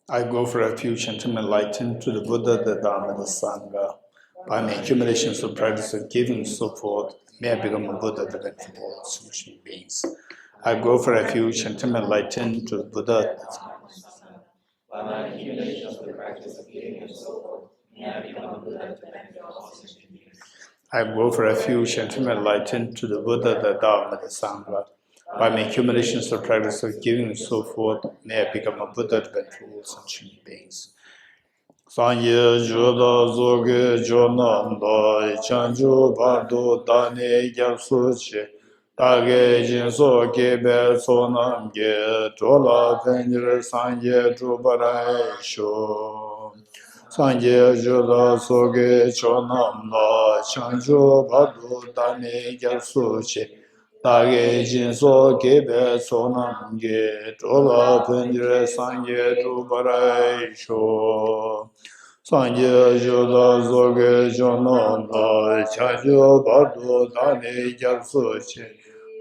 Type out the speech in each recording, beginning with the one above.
I go for refuge and to enlighten to the Buddha, the Dharma, the Sangha. By my accumulations of practice of giving and so forth, may I become a Buddha, the Venerable solution beings. I go for refuge and to enlighten to the Buddha. By my accumulations of practice of giving and so forth, may I become a Buddha, the Venerable solution beings. I go for refuge and to enlighten to the Buddha, the Dharma, the Sangha. By my accumulations of practice of giving and so forth, may I become a Buddha to benefit all sentient beings. Sanye Joda Zoge Jonanda Chanju Bardo Dane Gyapsuchi Tage Jinso Gebe Sonamge Tola Penjere Sanye Drubarai Sho Sanye Joda Zoge Jonanda Chanju Bardo Dane Gyapsuchi Tage Jinso Gebe Sonamge Tola Penjere Sanye Drubarai Sho Sanje Joda Zoge Jonanda Chajo Bardo Dane Gyapsuchi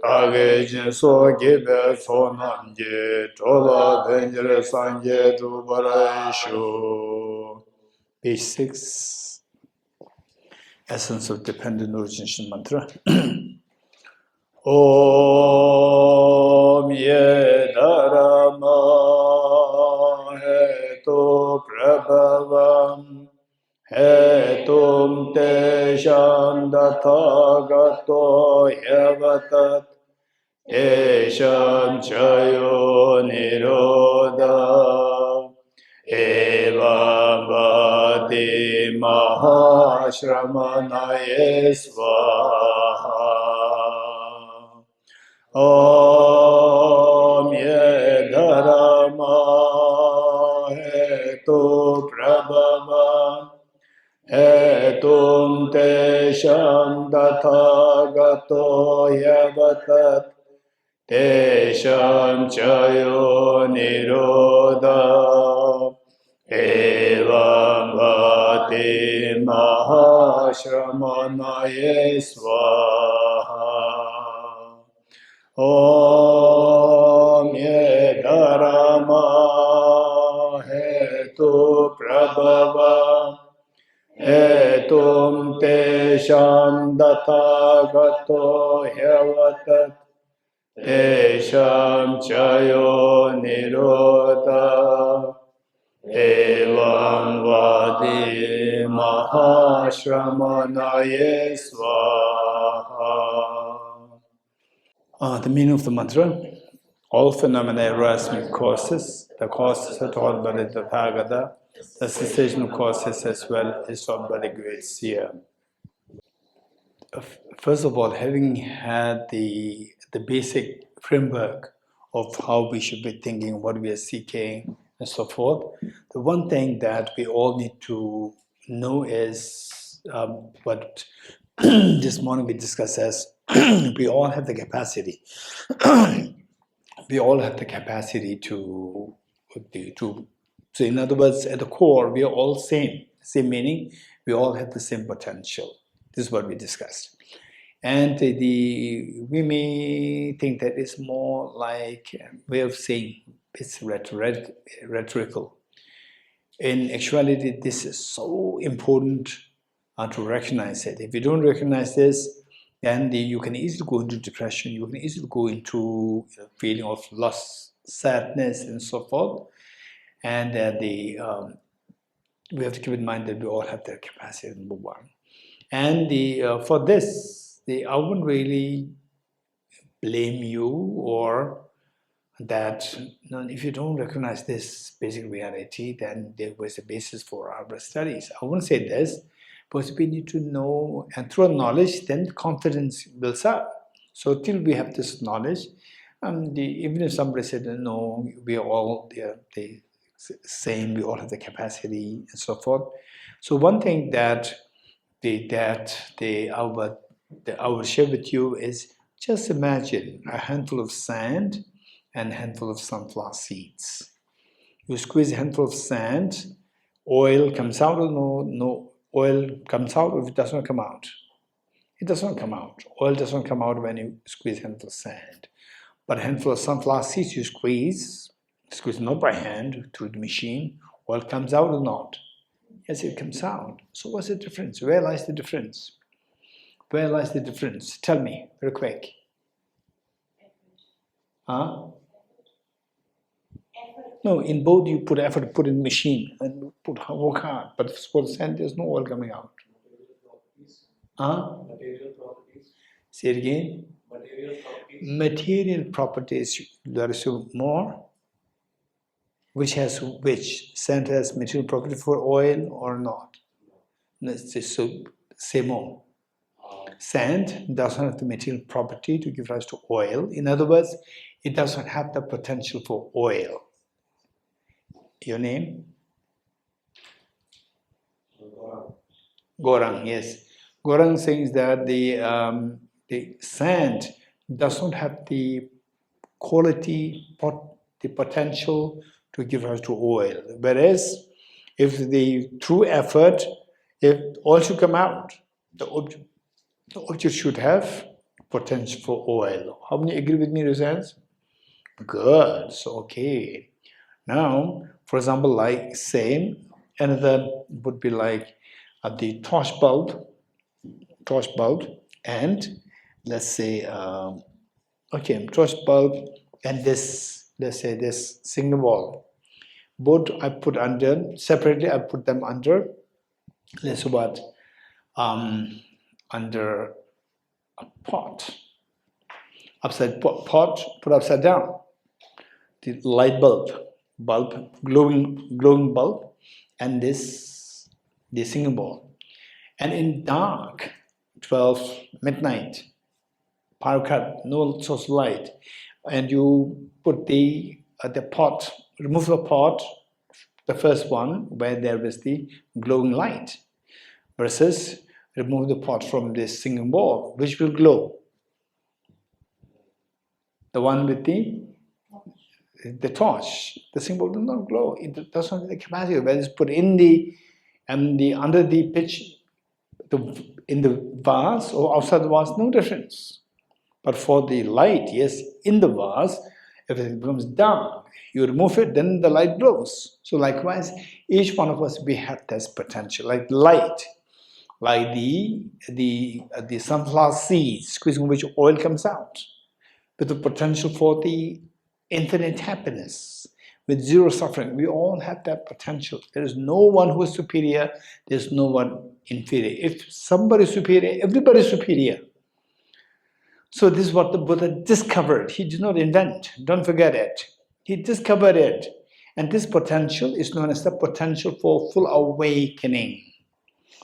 Tage Jinso Gebe Sonamge Tola Benjere Sanje Dubarashu. Page 6. Essence of Dependent Origination Mantra. Om Ye Dharma Hetu Prabhavam Hetum Tesham Dathagato Yavatat Tesham Chayo Nirodha Evam Vati Mahashramanaye Svaha. Om Ye Dharma Hetu Prabhava Hetum Tesham Dathagato Yavatat Tesham Chayo Nirodha Evam Vati Mahashramanaye Svaha. Om Ye Dharma Hetu Prabhava Hetum Tesham Dathagato Yavatat Tesham Chayo Nirodha Evam Vadi Mahashramanaye Svaha. The meaning of the mantra: all phenomena arise from causes. The causes are taught by the Tathagata. The cessation of causes as well is taught by the great seer. First of all, having had the basic framework of how we should be thinking, what we are seeking, and so forth, the one thing that we all need to know is what this morning we discussed as we all have the capacity. We all have the capacity to. So in other words, at the core, we are all same meaning. We all have the same potential. This is what we discussed. And we may think that it's more like a way of saying it's rhetorical. In actuality, this is so important to recognize it. If you don't recognize this, then you can easily go into depression. You can easily go into a feeling of loss, sadness, and so forth. And we have to keep in mind that we all have that capacity, number one. And for this, I wouldn't really blame you, or that if you don't recognize this basic reality, then there was a basis for our studies. I wouldn't say this, because we need to know, and through knowledge, then confidence builds up. So till we have this knowledge, even if somebody said, no, we are all the same, we all have the capacity, and so forth. So one thing that I will share with you is, just imagine a handful of sand and a handful of sunflower seeds. You squeeze a handful of sand, oil comes out, or no oil comes out, or it does not come out. It does not come out. Oil does not come out when you squeeze a handful of sand. But a handful of sunflower seeds you squeeze, Squeeze not by hand, through the machine. Oil comes out or not? Yes, it comes out. So what's the difference? Where lies the difference? Where lies the difference? Tell me, very quick. Huh? No, in both you put effort, put in machine, and work hard. But for the sand, there's no oil coming out. Huh? Material properties. Say it again. Material properties. Material properties, there is more. Which has which? Sand has material property for oil or not? Let's just say more. Sand doesn't have the material property to give rise to oil. In other words, it doesn't have the potential for oil. Your name? Gorang, yes. Gorang says that the sand does not have the quality, the potential to give rise to oil. Whereas, if the through effort, if oil should come out, the object should have potential for oil. How many agree with me, Rizans? Good. So, okay. Now, for example, like say, another would be like the torch bulb, and let's say, okay, torch bulb and this, let's say this single wall. Both I put under, separately I put them under, let's say what, under a pot, pot, put upside down, the light bulb, glowing bulb, and this, the single ball. And in dark, 12 midnight, power cut, no source of light, and you put the pot, remove the pot, the first one where there is the glowing light, versus remove the pot from this single ball, which will glow. The one with the torch, the single ball does not glow. It does not have the capacity. Whether it's put in under the pitch, in the vase or outside the vase, no difference. But for the light, yes, in the vase, if it becomes dark, you remove it, then the light glows. So likewise, each one of us, we have this potential, like light, like the sunflower seeds, squeezing which oil comes out, with the potential for the infinite happiness, with zero suffering. We all have that potential. There is no one who is superior, there's no one inferior. If somebody is superior, everybody is superior. So this is what the Buddha discovered. He did not invent, don't forget it. He discovered it. And this potential is known as the potential for full awakening.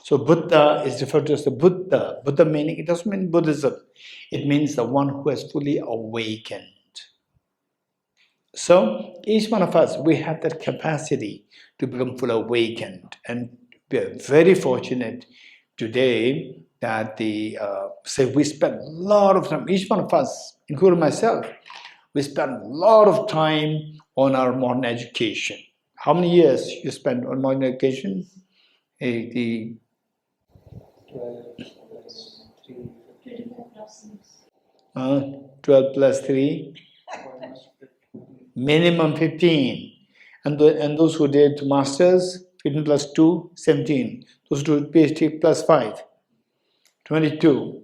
So Buddha is referred to as the Buddha. Buddha meaning, it doesn't mean Buddhism. It means the one who has fully awakened. So each one of us, we have that capacity to become fully awakened. And we are very fortunate today that say we spend a lot of time, each one of us, including myself, we spend a lot of time on our modern education. How many years you spend on modern education? 12 plus 3? Minimum 15. And those who did masters, 15 plus 2, 17. Those who did PhD plus 5, 22.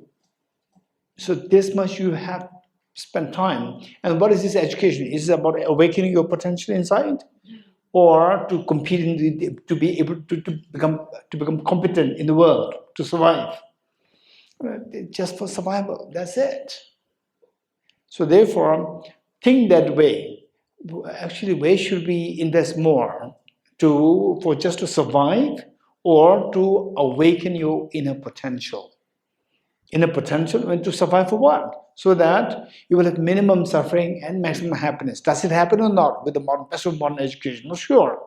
So this much you have spent time. And what is this education? Is it about awakening your potential inside? Or to compete, to be able to become competent in the world, to survive? Just for survival, that's it. So therefore, think that way. Actually, where should we invest more? For just to survive, or to awaken your inner potential? Inner potential, and to survive for what? So that you will have minimum suffering and maximum happiness. Does it happen or not with the best of modern education? Not sure.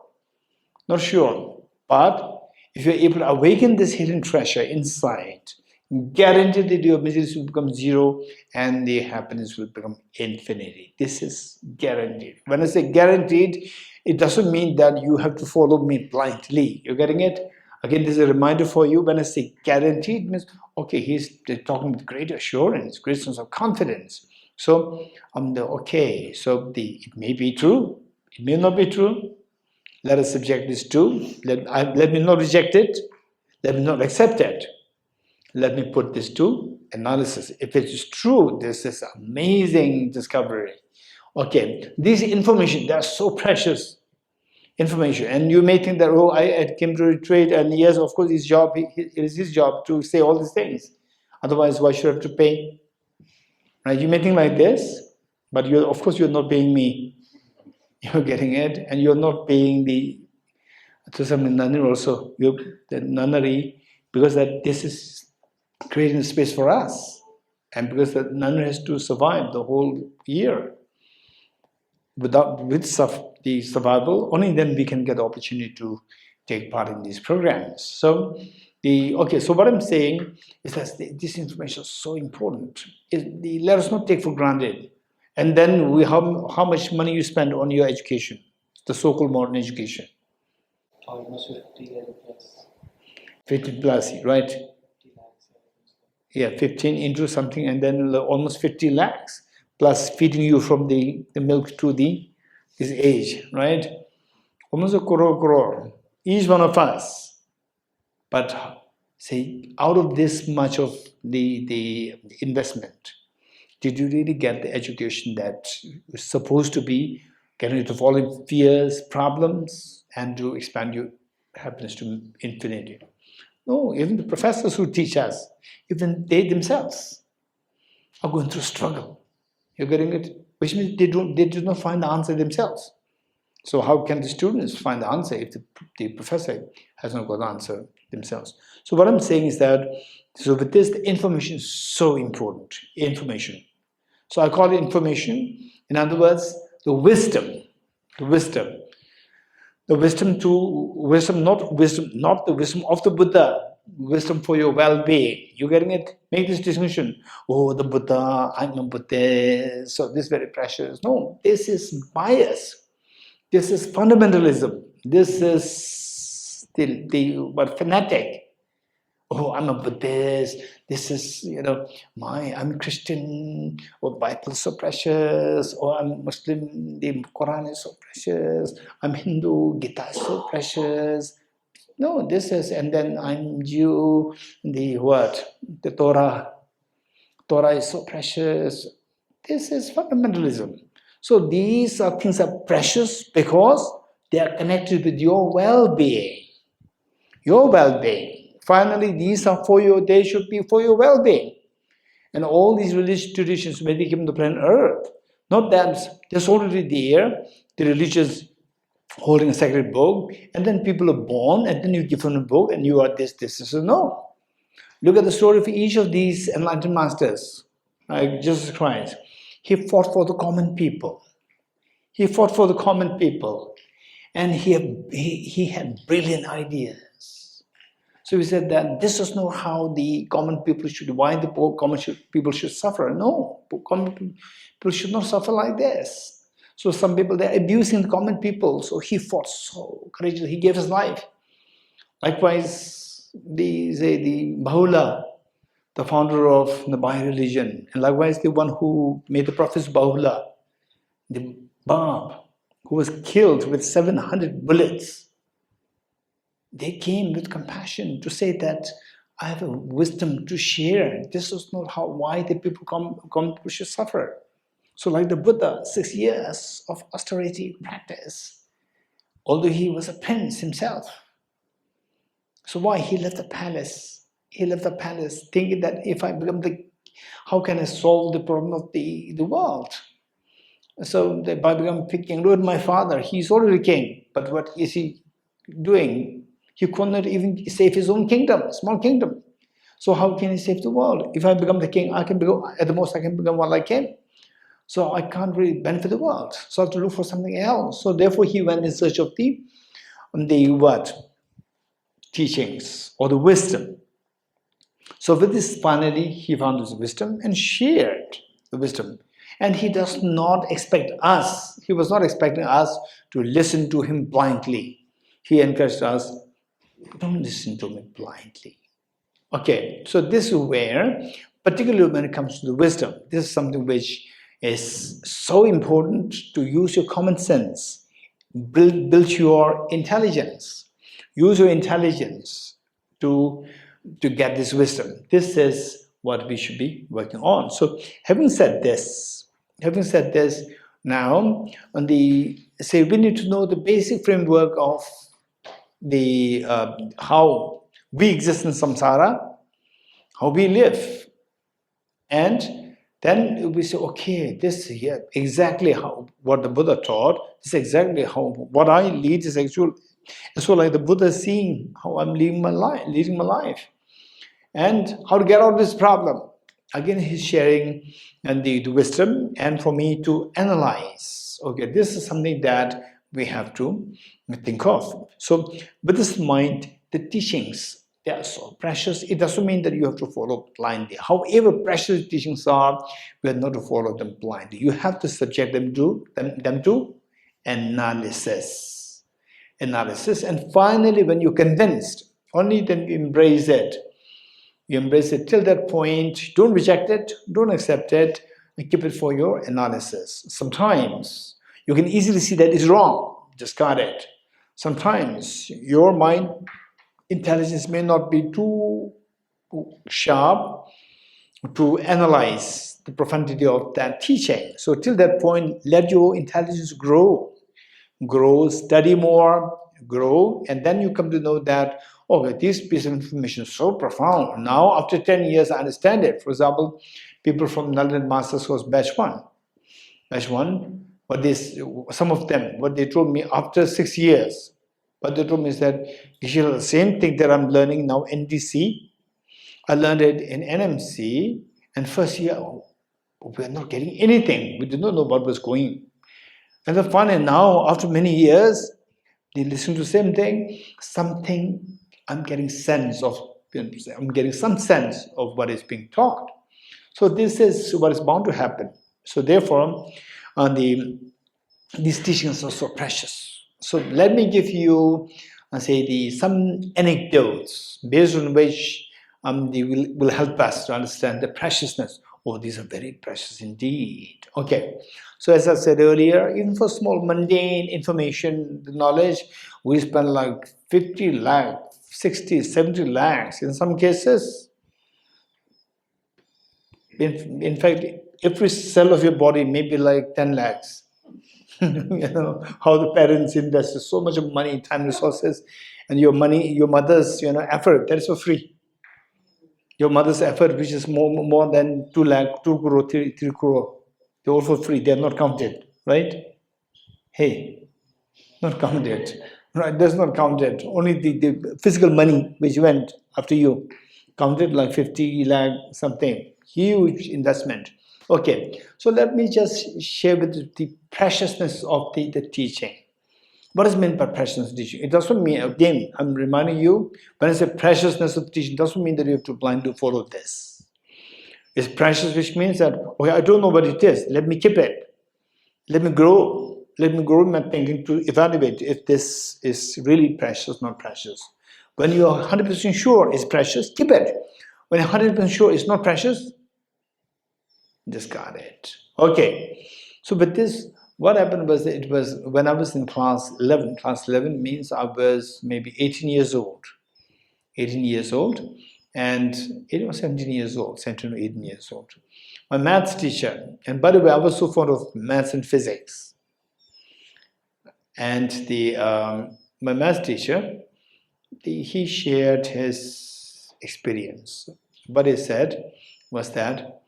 Not sure. But if you're able to awaken this hidden treasure inside, guaranteed that your misery will become zero and the happiness will become infinity. This is guaranteed. When I say guaranteed, it doesn't mean that you have to follow me blindly. You're getting it? Again, this is a reminder for you. When I say guaranteed, it means, okay, he's talking with great assurance, great sense of confidence. So, it may be true. It may not be true. Let us subject this to. Let me not reject it. Let me not accept it. Let me put this to analysis. If it is true, this is amazing discovery. Okay, these information, they are so precious information. And you may think that, oh, I came to retreat, and yes, of course, it is his job to say all these things. Otherwise, why should I have to pay? Right? You may think like this, but of course, you're not paying me. You're getting it, and you're not paying the Thosamling nunnery also. The nunnery, because that this is creating a space for us, and because the nunnery has to survive the whole year. With the survival, only then we can get the opportunity to take part in these programs. So what I'm saying is that this information is so important. Let us not take for granted. And then how much money you spend on your education, the so-called modern education. Almost 50 plus. 50 plus, right? 50 lakhs. Yeah, 15 into something, and then almost 50 lakhs, plus feeding you from the milk to this age, right? Almost a crore, each one of us. But say, out of this much of the investment, did you really get the education that was supposed to be getting rid of all the fears, problems, and to expand your happiness to infinity? No, even the professors who teach us, even they themselves are going through struggle. You're getting it? Which means they do not find the answer themselves. So how can the students find the answer if the professor has not got the answer themselves? So what I'm saying is that, so with this, the information is so important. Information. So I call it information. In other words, the wisdom. The wisdom. The wisdom not the wisdom of the Buddha, wisdom for your well-being. You getting it? Make this distinction. Oh, the Buddha, I'm a Buddhist, so this is very precious. No, this is bias. This is fundamentalism. This is the fanatic. Oh, I'm a Buddhist. This is, I'm Christian, or Bible is so precious, or I'm Muslim, the Quran is so precious, I'm Hindu, Gita is so precious. No, this is, and then I'm Jew, the Torah is so precious. This is fundamentalism. So these things are precious because they are connected with your well-being. Your well-being. Finally, they should be for your well-being. And all these religious traditions, when they came to planet Earth, not that there's already there, the religious holding a sacred book, and then people are born, and then you give them a book, and you are this. No. Look at the story of each of these enlightened masters, like Jesus Christ. He fought for the common people. He fought for the common people, and he had brilliant ideas. So he said that this is not how the common people why the common people should suffer. No, common people should not suffer like this. So some people, they're abusing the common people. So he fought so courageously. He gave his life. Likewise, the Bahula, the founder of the Baha'i religion, and likewise the one who made the prophets Bahula, the Bab, who was killed with 700 bullets. They came with compassion to say that I have a wisdom to share. This is not why the people should suffer. So like the Buddha, 6 years of austerity practice, although he was a prince himself. So why? He left the palace. He left the palace thinking that if I become how can I solve the problem of the world? So by becoming king, Lord, my father, he's already king. But what is he doing? He could not even save his own kingdom, small kingdom. So how can he save the world? If I become the king, at the most I can become one like him. So I can't really benefit the world. So I have to look for something else. So therefore he went in search of the teachings or the wisdom. So with this finally he found his wisdom and shared the wisdom. And he does not expect us, he was not expecting us to listen to him blindly. He encouraged us, don't listen to me blindly. Okay, so this is where, particularly when it comes to the wisdom, this is something which is so important to use your common sense build your intelligence. Use your intelligence to get this wisdom. This is what we should be working on. So having said this, now on the we need to know the basic framework of the how we exist in samsara, how we live, and then we say, okay, this here exactly how what the Buddha taught. This is exactly how what I lead is actual. So like the Buddha is seeing how I'm living my life, and how to get out of this problem. Again, he's sharing and the wisdom, and for me to analyze. Okay, this is something that we have to think of. So, with this mind, the teachings, they are so precious. It doesn't mean that you have to follow blindly. However precious teachings are, we are not to follow them blindly. You have to subject them to analysis. And finally, when you're convinced, only then you embrace it. You embrace it till that point. Don't reject it, don't accept it, and keep it for your analysis. Sometimes you can easily see that it's wrong, discard it. Sometimes your mind intelligence may not be too sharp to analyze the profundity of that teaching. So till that point, let your intelligence grow, study more, grow, and then you come to know that, okay, this piece of information is so profound. Now, after 10 years, I understand it. For example, people from Nalanda Masters was batch one. Some of them, what they told me after 6 years, what they told me is that, the same thing that I'm learning now in NDC, I learned it in NMC, and first year, we're not getting anything. We did not know what was going. And the fun, and now, after many years, they listen to the same thing, something I'm getting I'm getting some sense of what is being taught. So this is what is bound to happen. So therefore, these teachings are so precious. So let me give you, some anecdotes based on which they will help us to understand the preciousness. Oh, these are very precious indeed. Okay, so as I said earlier, even for small mundane information, the knowledge, we spend like 50 lakhs, 60, 70 lakhs in some cases. In fact, every cell of your body may be like 10 lakhs. How the parents invest so much of money, time, resources, and your mother's effort, that is for free. Your mother's effort, which is more than 2 lakh, 2 crore, 3 crore, they're all for free, they're not counted, right? Hey, not counted, right? That's not counted. Only the physical money which went after you, counted like 50 lakh something, huge investment. Okay, so let me just share with you the preciousness of the teaching. What is meant by preciousness of teaching? It doesn't mean, again, I'm reminding you, when I say preciousness of teaching, it doesn't mean that you have to blindly follow this. It's precious, which means that, okay, I don't know what it is. Let me keep it. Let me grow. Let me grow in my thinking to evaluate if this is really precious, not precious. When you are 100% sure it's precious, keep it. When you're 100% sure it's not precious, discard it. Okay. So with this, what happened was that it was when I was in class 11. Class 11 means I was maybe 18 years old. 18 years old, and it was 17 years old, 17 or 18 years old. My maths teacher, and by the way, I was so fond of maths and physics. And my maths teacher, he shared his experience. What he said was that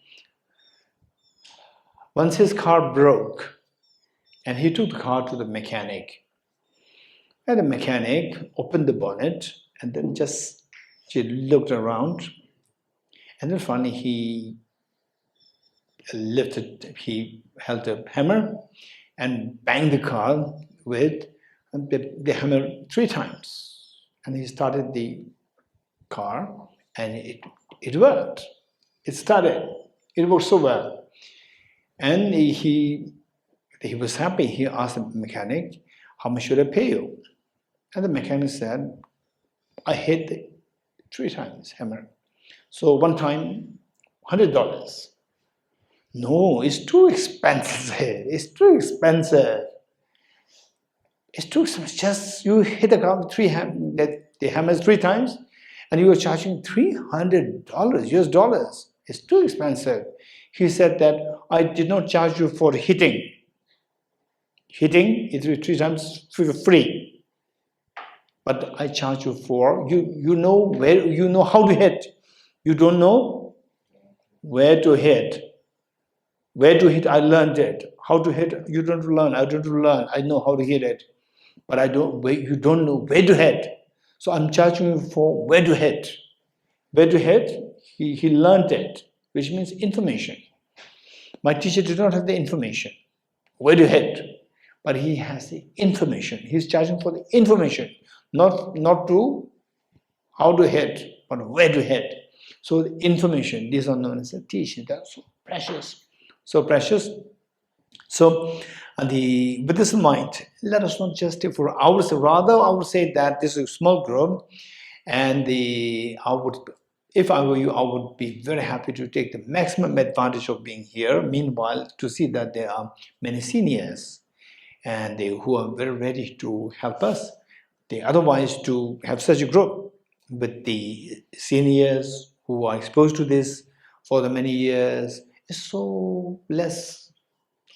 once his car broke, and he took the car to the mechanic, and the mechanic opened the bonnet and then she looked around, and then finally he held a hammer and banged the car with the hammer 3 times. And he started the car, and it worked. It started. It worked so well. And he was happy. He asked the mechanic, how much should I pay you? And the mechanic said, I hit it 3 times hammer. So one time, $100. No, it's too expensive. It's too expensive. It's too expensive. Just you hit the ground the hammers 3 times, and you were charging $300 US dollars. It's too expensive. He said that I did not charge you for hitting. Hitting it 3 times for free, but I charge you for you know where, you know how to hit. You don't know where to hit. Where to hit, I learned it. How to hit, you don't learn. I don't learn. I know how to hit it, but I don't. You don't know where to hit. So I'm charging you for where to hit. Where to hit? He learned it, which means information. My teacher did not have the information where to hit, but he has the information. He's charging for the information, not to how to hit, but where to hit. So the information, these are known as the teachings. They are so precious, so precious. So with this in mind, let us not just take for ours. Rather, I would say that this is a small group, and if I were you, I would be very happy to take the maximum advantage of being here. Meanwhile, to see that there are many seniors and who are very ready to help us. Otherwise, to have such a group with the seniors who are exposed to this for the many years is so less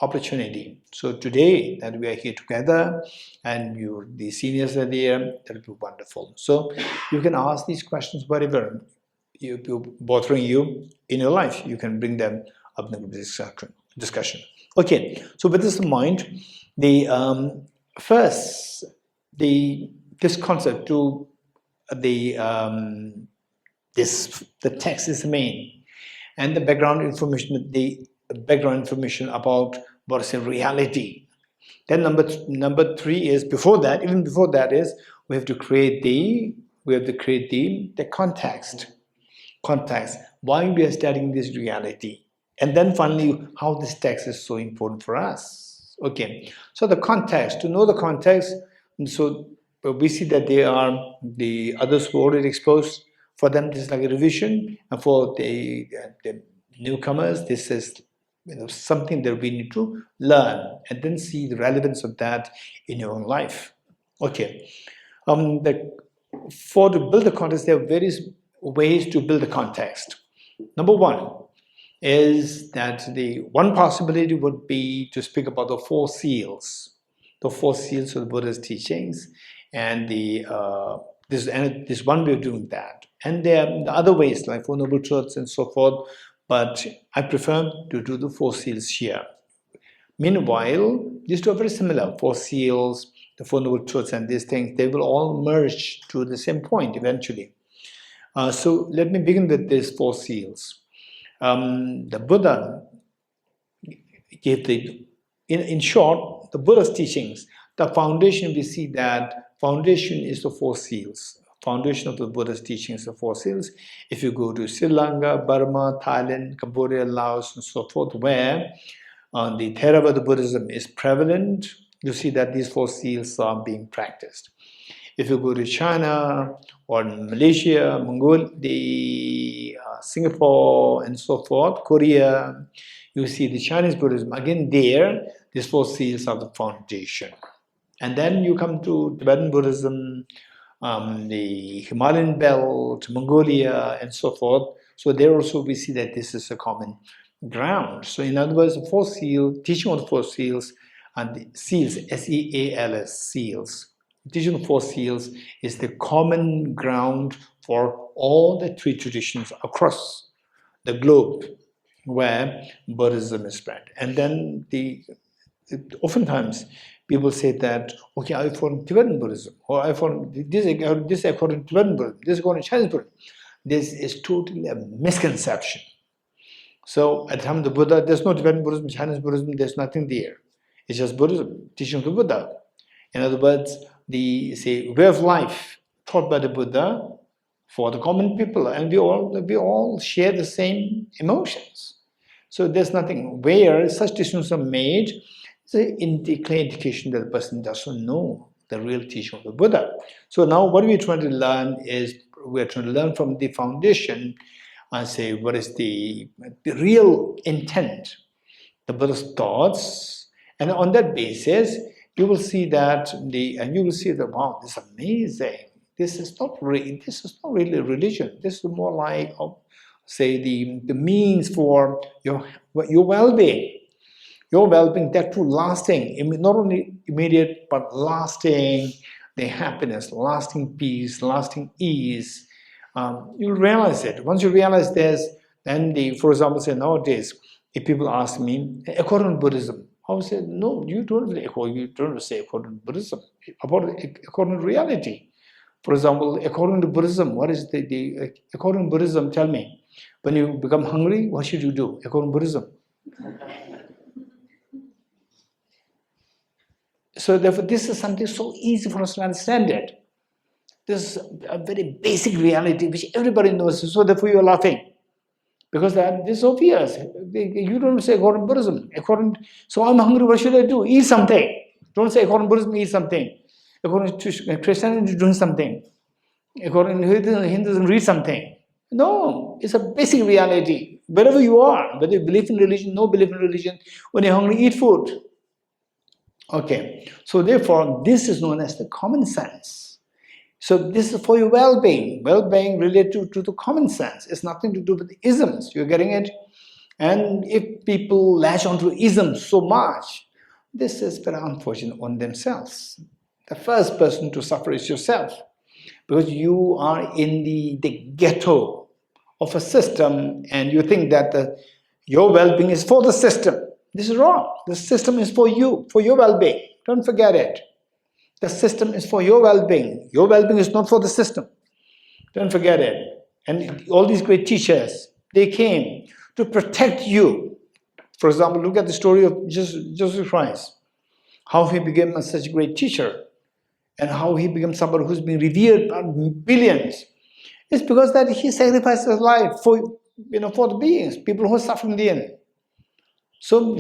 opportunity. So today that we are here together and the seniors are there, that will be wonderful. So you can ask these questions whatever bothering you in your life. You can bring them up in the discussion. Okay, so with this in mind, the first this concept to the text is the main, and the background information about what is a reality. Then number 3 is before that, even before that is we have to create the context. Why we are studying this reality, and then finally how this text is so important for us. Okay, so the context, to know the context, so we see that they are the others who already exposed. For them, this is like a revision, and for the newcomers, this is something that we need to learn and then see the relevance of that in your own life. Okay, to build the context, there are various ways to build the context. Number 1 is that the one possibility would be to speak about the 4 seals of the Buddha's teachings, and this one way of doing that. And there are the other ways like 4 Noble Truths and so forth, but I prefer to do the 4 seals here. Meanwhile, these two are very similar. 4 seals, the 4 Noble Truths, and these things, they will all merge to the same point eventually. So let me begin with these 4 seals. The Buddha gave in short, the Buddha's teachings, the foundation, we see that foundation is the 4 seals. Foundation of the Buddha's teachings, the 4 seals. If you go to Sri Lanka, Burma, Thailand, Cambodia, Laos, and so forth, where the Theravada Buddhism is prevalent, you see that these 4 seals are being practiced. If you go to China or Malaysia, Mongolia, Singapore, and so forth, Korea, you see the Chinese Buddhism. Again, these 4 seals are the foundation. And then you come to Tibetan Buddhism, the Himalayan belt, Mongolia, and so forth. So there also we see that this is a common ground. So in other words, the 4 seals, teaching of the 4 seals, and the seals, S-E-A-L-S, seals. Teaching of 4 seals is the common ground for all the 3 traditions across the globe where Buddhism is spread. And then oftentimes people say that, okay, I follow Tibetan Buddhism, or I follow this according to Tibetan Buddhism, this according to Chinese Buddhism. This is totally a misconception. So at the time of the Buddha, there's no Tibetan Buddhism, Chinese Buddhism, there's nothing there. It's just Buddhism, teaching of the Buddha. In other words, the way of life taught by the Buddha for the common people, and we all share the same emotions. So there's nothing where such decisions are made. It's a clear indication that the person doesn't know the real teaching of the Buddha. So now what we're trying to learn is we're trying to learn from the foundation and say what is the real intent, the Buddha's thoughts, and on that basis you will see that wow, this is amazing. This is not really religion. This is more like, say, the means for your well-being. Your well-being, that too lasting, not only immediate, but lasting, the happiness, lasting peace, lasting ease. You'll realize it. Once you realize this, then for example, say nowadays, if people ask me, according to Buddhism, I would say, no, you don't say according to Buddhism, according to reality. For example, according to Buddhism, what is according to Buddhism, tell me, when you become hungry, what should you do according to Buddhism? So therefore, this is something so easy for us to understand it. This is a very basic reality which everybody knows. So therefore, you are laughing because this is obvious. You don't say according to Buddhism. So I'm hungry. What should I do? Eat something. Don't say according to Buddhism, eat something. According to Christianity, do something. According to Hinduism, read something. No, it's a basic reality. Wherever you are, whether you believe in religion, no belief in religion, when you're hungry, eat food. Okay, so therefore, this is known as the common sense. So this is for your well-being. Well-being related to the common sense. It's nothing to do with the isms. You're getting it? And if people latch onto isms so much, this is very unfortunate on themselves. The first person to suffer is yourself, because you are in the ghetto of a system, and you think that your well-being is for the system. This is wrong. The system is for you, for your well-being. Don't forget it. The system is for your well-being. Your well-being is not for the system. Don't forget it. And all these great teachers, they came to protect you. For example, look at the story of Jesus Christ, how he became such a great teacher, and how he became somebody who's been revered by billions. It's because that he sacrificed his life for the beings, people who are suffering in the end. So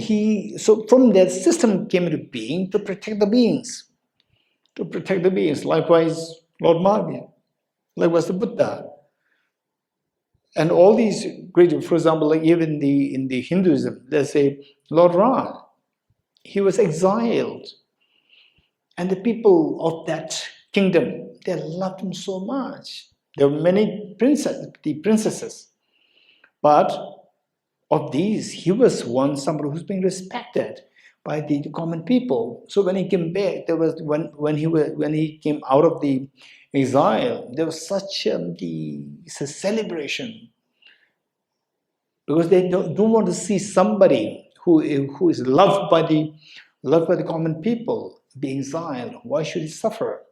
from that system came into being to protect the beings. To protect the beings. Likewise, Lord Mahavir. Likewise, the Buddha. And all these great, for example, like even in the Hinduism, they say Lord Ram, he was exiled. And the people of that kingdom, they loved him so much. There were many princesses. But of these, he was somebody who's being respected by the common people. So when he came back, there was when he came out of the exile, there was such a celebration, because they don't want to see somebody who is loved by the common people be exiled. Why should he suffer?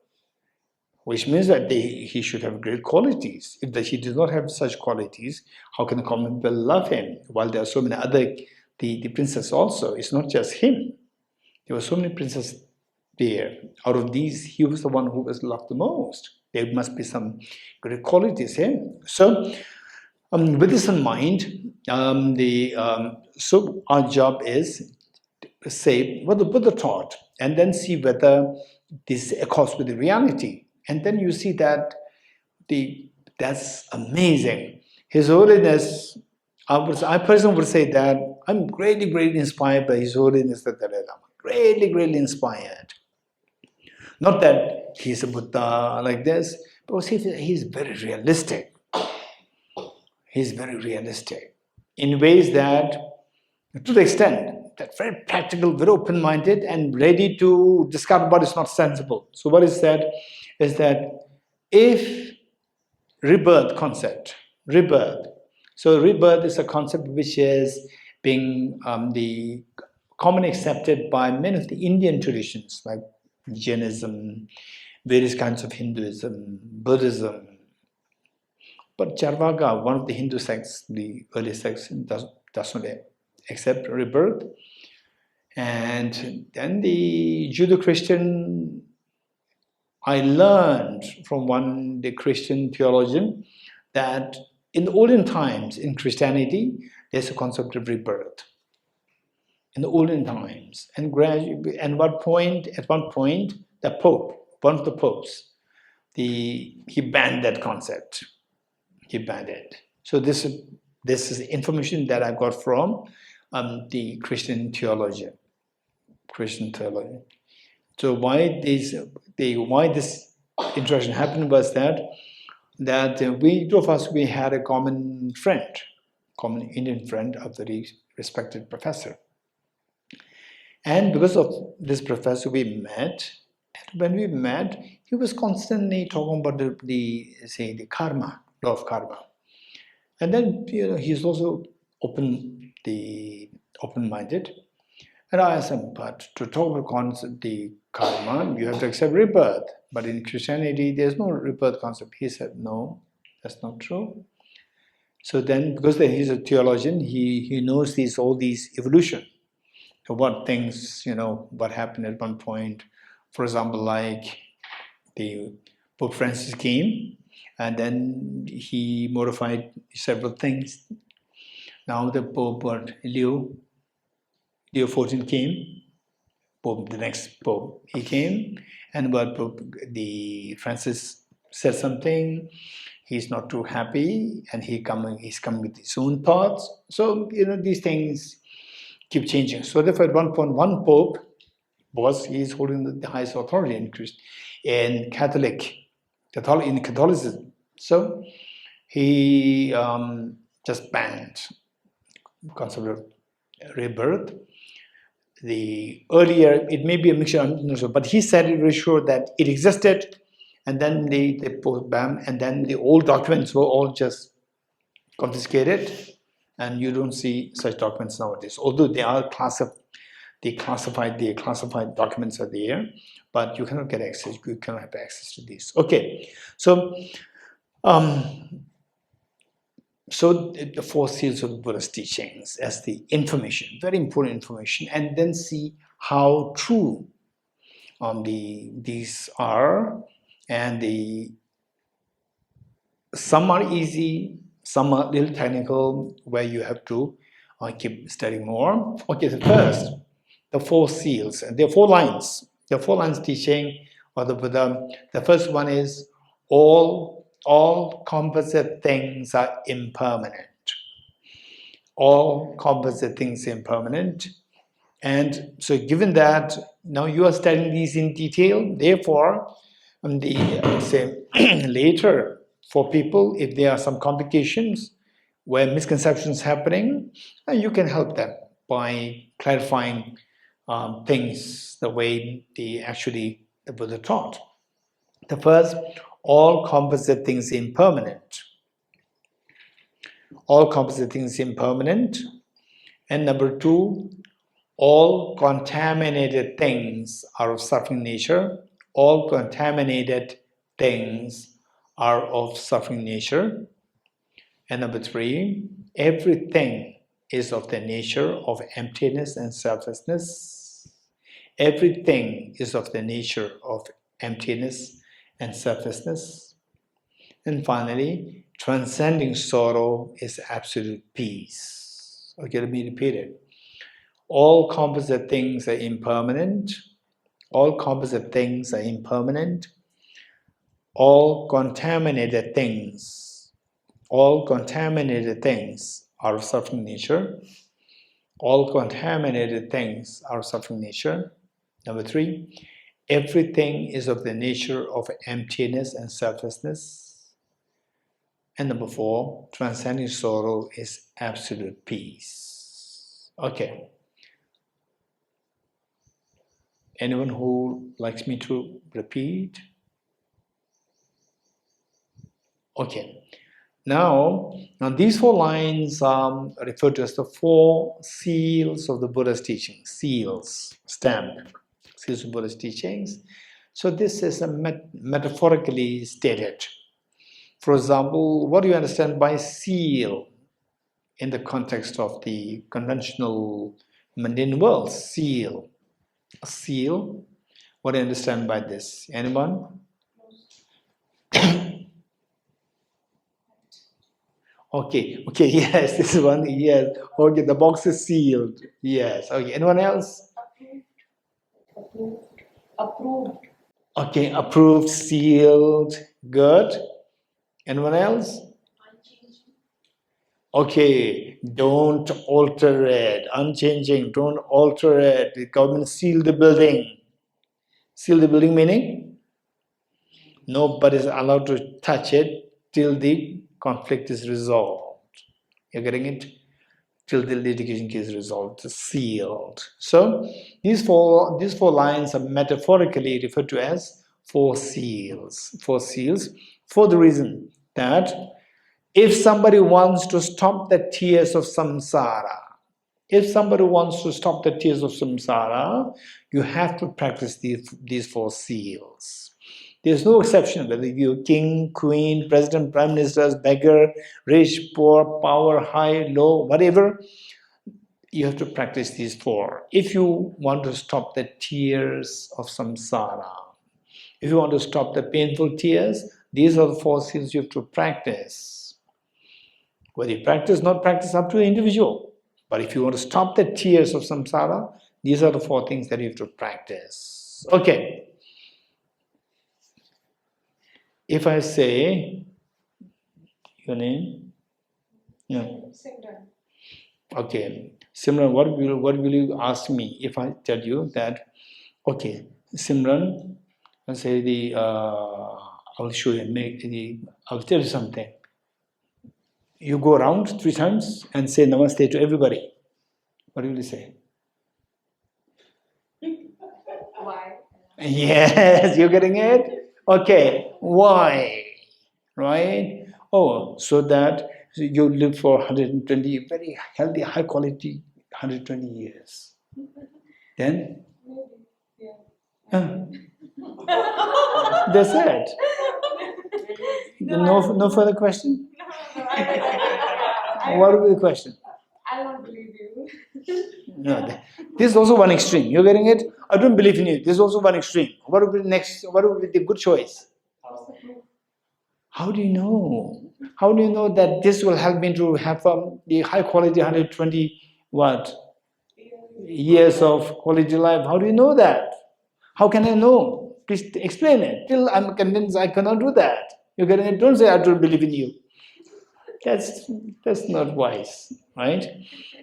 Which means that he should have great qualities. If he does not have such qualities, how can the common people love him? While there are so many other, the princess also, it's not just him. There were so many princes there. Out of these, he was the one who was loved the most. There must be some great qualities in him. So, with this in mind, so our job is to say what the Buddha taught, and then see whether this accords with the reality. And then you see that that's amazing. His Holiness, I personally would say that I'm greatly, greatly inspired by His Holiness the Dalai Lama. Greatly, greatly inspired. Not that he's a Buddha like this, but he's very realistic. He's very realistic in ways that, to the extent that very practical, very open-minded, and ready to discard what is not sensible. So what is said is that if rebirth concept, so rebirth is a concept which is being the commonly accepted by many of the Indian traditions like Jainism, various kinds of Hinduism, Buddhism. But Charvaka, one of the Hindu sects, the early sects, does not accept rebirth. And then the Judeo-Christian, I learned from the Christian theologian that in the olden times in Christianity, there's a concept of rebirth. In the olden times, and gradually, at one point, the Pope, one of the popes, he banned that concept. He banned it. So this is information that I got from the Christian theology. So why this interaction happened was that we two of us, we had a common friend, common Indian friend, a very respected professor. And because of this professor, we met. And when we met, he was constantly talking about the karma, law of karma. And then he's also open-minded. And I asked him, but to talk about concept, the karma, you have to accept rebirth. But in Christianity, there's no rebirth concept. He said, no, that's not true. So then, because he's a theologian, he knows all these evolution. So what things, what happened at one point. For example, like the Pope Francis came, and then he modified several things. Now the Pope, Leo XIV came. Pope, the next Pope, he came, and the Francis said something. He's not too happy, and he's coming with his own thoughts. So these things keep changing. So therefore, at one point, one Pope he's holding the highest authority in Catholicism. So he just banned the concept of rebirth. The earlier, it may be a mixture, I'm not sure, but he said it very sure that it existed, and then they post bam, and then the old documents were all just confiscated, and you don't see such documents nowadays. Although they are classified documents are there, but you cannot get access. You cannot have access to these. Okay, so the four seals of the Buddha's teachings as the information, very important information, and then see how true these are, and some are easy, some are a little technical, where you have to keep studying more. Okay, so first, the four seals, and there are 4 lines. The 4 lines teaching of the Buddha. The first one is all composite things are impermanent. All composite things are impermanent. And so given that, now you are studying these in detail, therefore, later, for people, if there are some complications where misconceptions happening, you can help them by clarifying things the way the Buddha taught. The first, all composite things impermanent. All composite things impermanent. And number 2, all contaminated things are of suffering nature. All contaminated things are of suffering nature. And number 3, everything is of the nature of emptiness and selflessness. Everything is of the nature of emptiness and selflessness. And finally, transcending sorrow is absolute peace. Okay, let me repeat it. All composite things are impermanent. All composite things are impermanent. All contaminated things are of suffering nature. All contaminated things are of suffering nature. Number 3, everything is of the nature of emptiness and selflessness. And number 4, transcending sorrow is absolute peace. Okay. Anyone who likes me to repeat? Okay. Now these 4 lines are referred to as the 4 seals of the Buddha's teachings. Seals, stamp, seals of Buddha's teachings. So this is metaphorically stated. For example, what do you understand by seal in the context of the conventional mundane world? Seal. A seal. What do you understand by this? Anyone? Okay, yes, this is one, yes. Okay, the box is sealed. Yes, okay. Anyone else? Approved. Okay, approved, sealed, good. Anyone else? Okay, don't alter it. Unchanging, don't alter it. The government sealed the building. Seal the building meaning? Nobody is allowed to touch it till the conflict is resolved. You're getting it? Till the litigation case is resolved, sealed. So these four lines are metaphorically referred to as four seals. Four seals for the reason that if somebody wants to stop the tears of samsara, if somebody wants to stop the tears of samsara, you have to practice these four seals. There's no exception whether you're king, queen, president, prime minister, beggar, rich, poor, power, high, low, whatever. You have to practice these four. If you want to stop the tears of samsara, if you want to stop the painful tears, these are the four seals you have to practice. Whether you practice, not practice, up to the individual. But if you want to stop the tears of samsara, these are the four things that you have to practice. Okay. If I say your name, no. Simran. Okay, Simran, what will you ask me if I tell you that? Okay, Simran, let's say I'll show you. I'll tell you something. You go around 3 times and say namaste to everybody. What will you say? Why? Yes, you're getting it? Okay, why? Right? Oh, so that you live for 120, very healthy, high quality, 120 years. Then? Maybe. Yeah. That's it. No further question? I What will be the question? don't believe you. No, this is also one extreme. You're getting it? I don't believe in you. This is also one extreme. What would be the next? What would be the good choice? How do you know? How do you know that this will help me to have the high quality 120 years of quality life? How do you know that? How can I know? Please explain it. Till I'm convinced I cannot do that. You're getting it? Don't say I don't believe in you. That's not wise, right?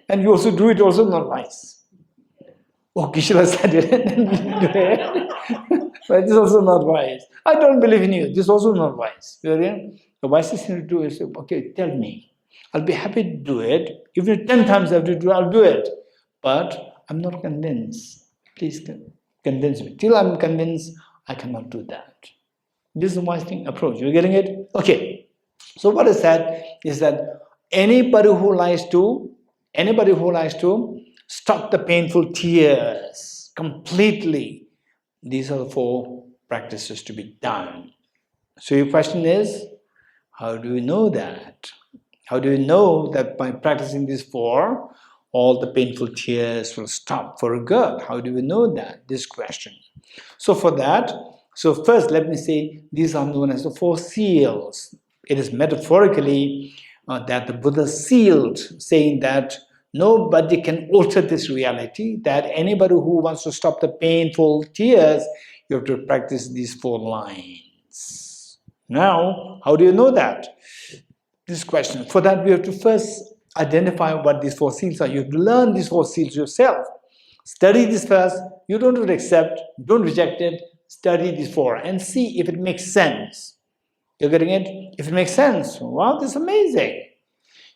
And you also do it also not wise. Oh, Kishla said it. But this is also not wise. I don't believe in you. This is also not wise. The wisest thing to do is, okay, tell me. I'll be happy to do it. Even 10 times I have to do it, I'll do it. But I'm not convinced. Please convince me. Till I'm convinced, I cannot do that. This is a wise thing approach. You're getting it? Okay. So what is that? Is that anybody who likes to stop the painful tears completely, these are the 4 practices to be done. So your question is, how do we know that? How do we know that by practicing these 4, all the painful tears will stop for good? How do we know that? This question. So for that, first let me say these are known as the 4 seals. It is metaphorically that the Buddha sealed, saying that nobody can alter this reality, that anybody who wants to stop the painful tears, you have to practice these 4 lines. Now, how do you know that? This question. For that, we have to first identify what these 4 seals are. You have to learn these 4 seals yourself. Study this first. You don't have to accept, don't reject it. Study these 4 and see if it makes sense. You're getting it? If it makes sense, wow, that's amazing.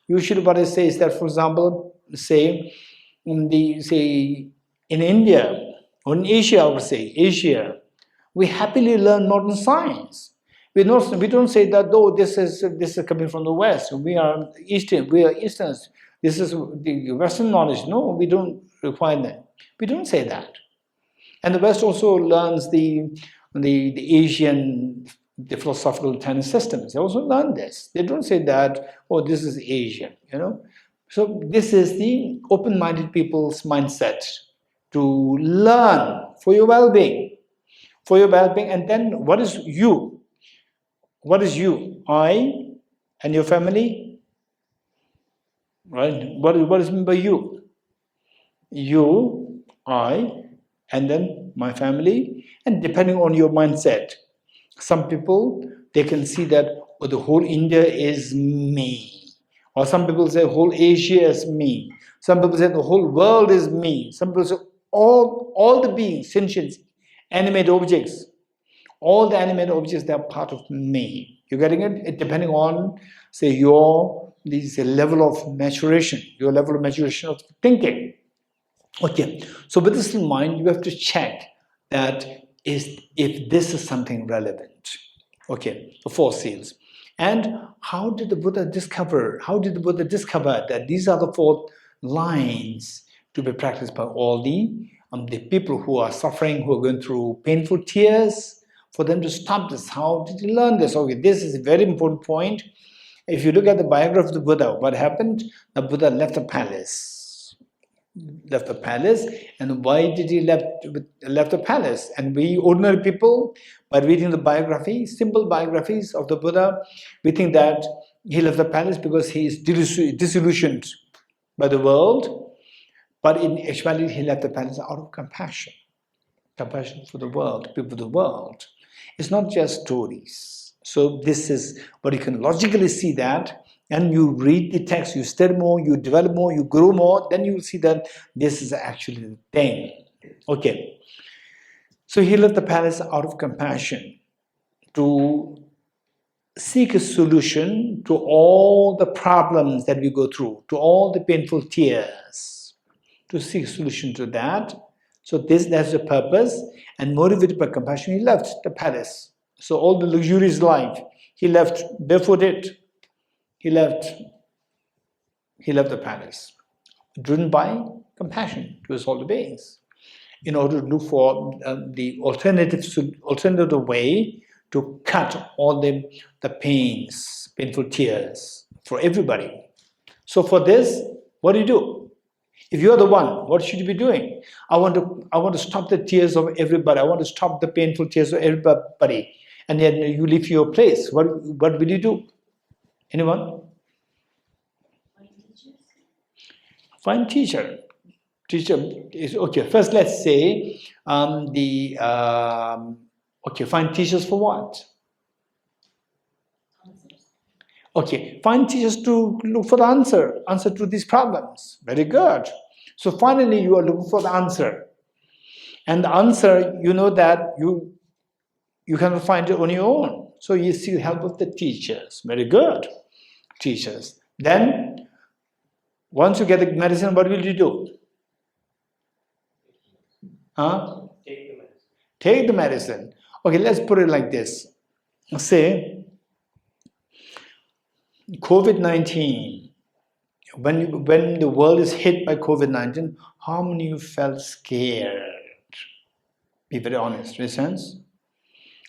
Usually what I say is that, for example, say in India, or in Asia, I would say, Asia, we happily learn modern science. We don't say that, oh, this is coming from the West. We are Easterns. This is the Western knowledge. No, we don't require that. We don't say that. And the West also learns the Asian, the philosophical tennis systems. They also learn this. They don't say that, oh, this is Asian, So this is the open-minded people's mindset to learn for your well-being. For your well-being. And then what is you? What is you? I and your family? Right? What is meant by you? You, I, and then my family. And depending on your mindset, some people, they can see that the whole India is me. Or some people say whole Asia is me. Some people say the whole world is me. Some people say all the beings, sentients, Animate objects. All the animate objects, they are part of me. You're getting it? Depending on, say, your level of maturation, your level of maturation of thinking. Okay, so with this in mind, you have to check that if this is something relevant. Okay, the four seals. And how did the Buddha discover that these are the four lines to be practiced by all the people who are suffering, who are going through painful tears, for them to stop this? How did he learn this? Okay, this is a very important point. If you look at the biography of the Buddha, what happened? The Buddha left the palace. And why did he left the palace? And we ordinary people, by reading the biography, simple biographies of the Buddha, we think that he left the palace because he is disillusioned by the world. But in actuality, he left the palace out of compassion for the world, people of the world. It's not just stories. So this is what you can logically see that. And you read the text, you study more, you develop more, you grow more, then you will see that this is actually the thing. Okay. So he left the palace out of compassion to seek a solution to all the problems that we go through, to all the painful tears, to seek a solution to that. So that's the purpose. And motivated by compassion, he left the palace. So all the luxurious life, he left barefooted. He left the palace, driven by compassion towards all the beings, in order to look for the alternative way to cut all the painful tears for everybody. So for this, what do you do? If you are the one, what should you be doing? I want to stop the tears of everybody. I want to stop the painful tears of everybody. And then you leave your place. What will you do? Anyone? Find teacher. Teacher is okay. First, let's say find teachers for what? Okay, find teachers to look for the answer to these problems. Very good. So finally, you are looking for the answer, and the answer, you know that you cannot find it on your own. So you seek help of the teachers. Very good, teachers. Then, once you get the medicine, what will you do? Huh? Take the medicine. Okay, let's put it like this. Say, COVID-19. When the world is hit by COVID-19, how many of you felt scared? Be very honest, make sense?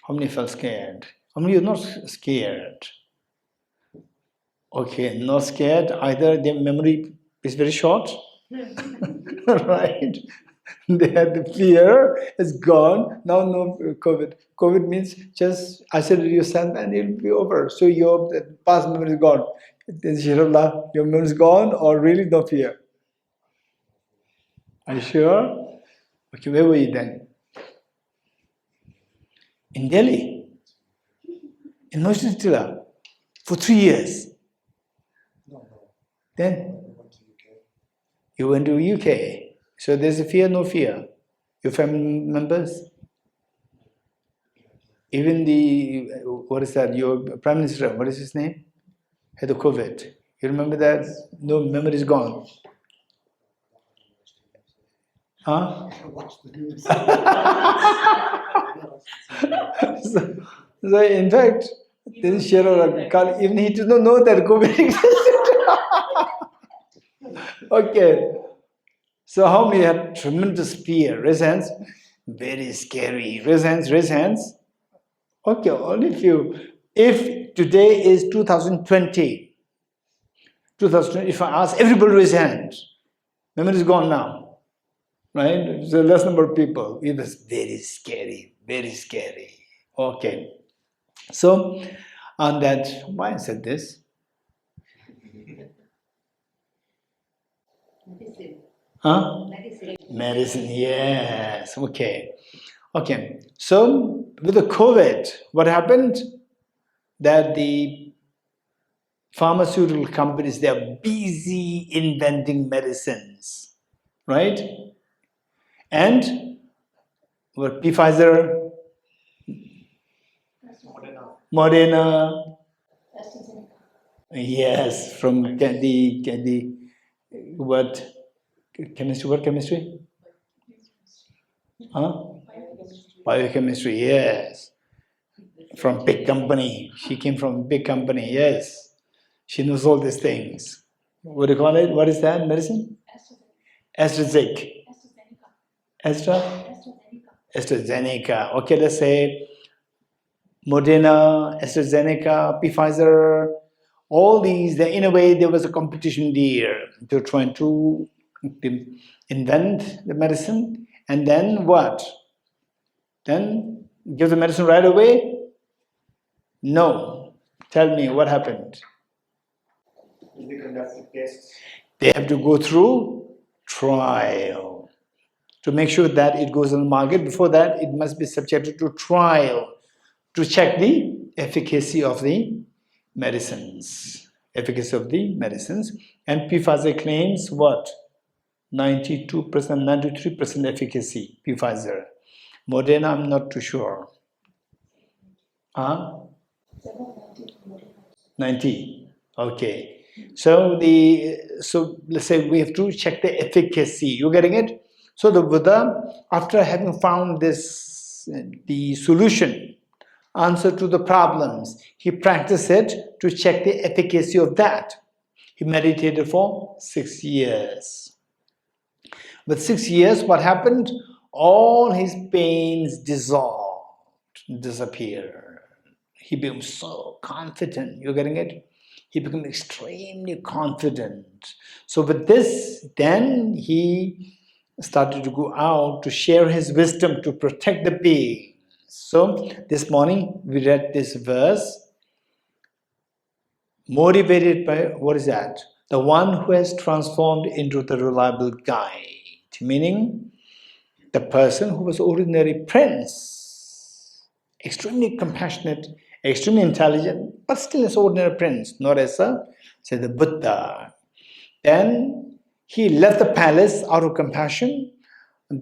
How many felt scared? How many are not scared? Okay, not scared. Either their memory is very short, right? They had the fear, it's gone. Now no COVID. COVID means just isolate yourself and it'll be over. So your past memory is gone. Your memory is gone, or really no fear? Are you sure? Okay, where were you then? In Delhi. In Noshitila. For 3 years. Then you went to UK. So there's a fear, no fear. Your family members? Even your Prime Minister, what is his name? Had the COVID. You remember that? No, memory is gone. Huh? so in fact, this Shero, even he did not know that COVID existed. Okay. So how many have tremendous fear? Raise hands. Very scary. Raise hands. Okay, only few. If today is 2020, if I ask everybody to raise hands, memory is gone now. Right? So less number of people. It was very scary, very scary. Okay. So on that, why I said this? Huh? Medicine, yes. Okay. So with the COVID, what happened? That the pharmaceutical companies, they are busy inventing medicines, right? And What, Pfizer, Moderna, yes, from the what chemistry? What chemistry? Huh? Biochemistry, yes. From big company. She came from big company, yes. She knows all these things. What do you call it? What is that medicine? AstraZeneca. AstraZeneca. Okay, let's say Moderna, AstraZeneca, Pfizer, all these, in a way, there was a competition there. They're trying to invent the medicine, and then what? Then give the medicine right away? No. Tell me what happened. They conducted tests. They have to go through trial to make sure that it goes on the market. Before that, it must be subjected to trial to check the efficacy of the medicines. Efficacy of the medicines. And Pfizer claims what? 92%, 93% efficacy, Pfizer. Moderna, I'm not too sure. Huh? 90. Okay. So let's say we have to check the efficacy. You getting it? So the Buddha, after having found this, the solution, answer to the problems, he practiced it to check the efficacy of that. He meditated for 6 years. With 6 years, what happened? All his pains dissolved, disappeared. He became so confident. You're getting it? He became extremely confident. So with this, then he started to go out to share his wisdom to protect the beings. So this morning we read this verse, motivated by, what is that? The one who has transformed into the reliable guide, meaning the person who was ordinary prince, extremely compassionate, extremely intelligent, but still as ordinary prince, not as a, say, the Buddha. Then he left the palace out of compassion.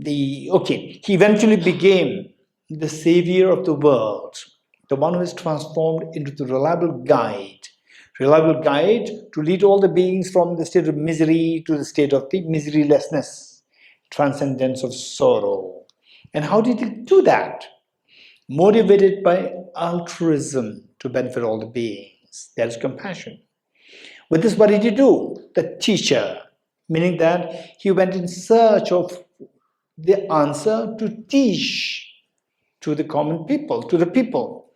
He eventually became the savior of the world, the one who is transformed into the reliable guide to lead all the beings from the state of misery to the state of the miserylessness, transcendence of sorrow. And how did he do that? Motivated by altruism to benefit all the beings. That is compassion. With this, what did he do? The teacher, meaning that he went in search of the answer to teach to the common people, to the people.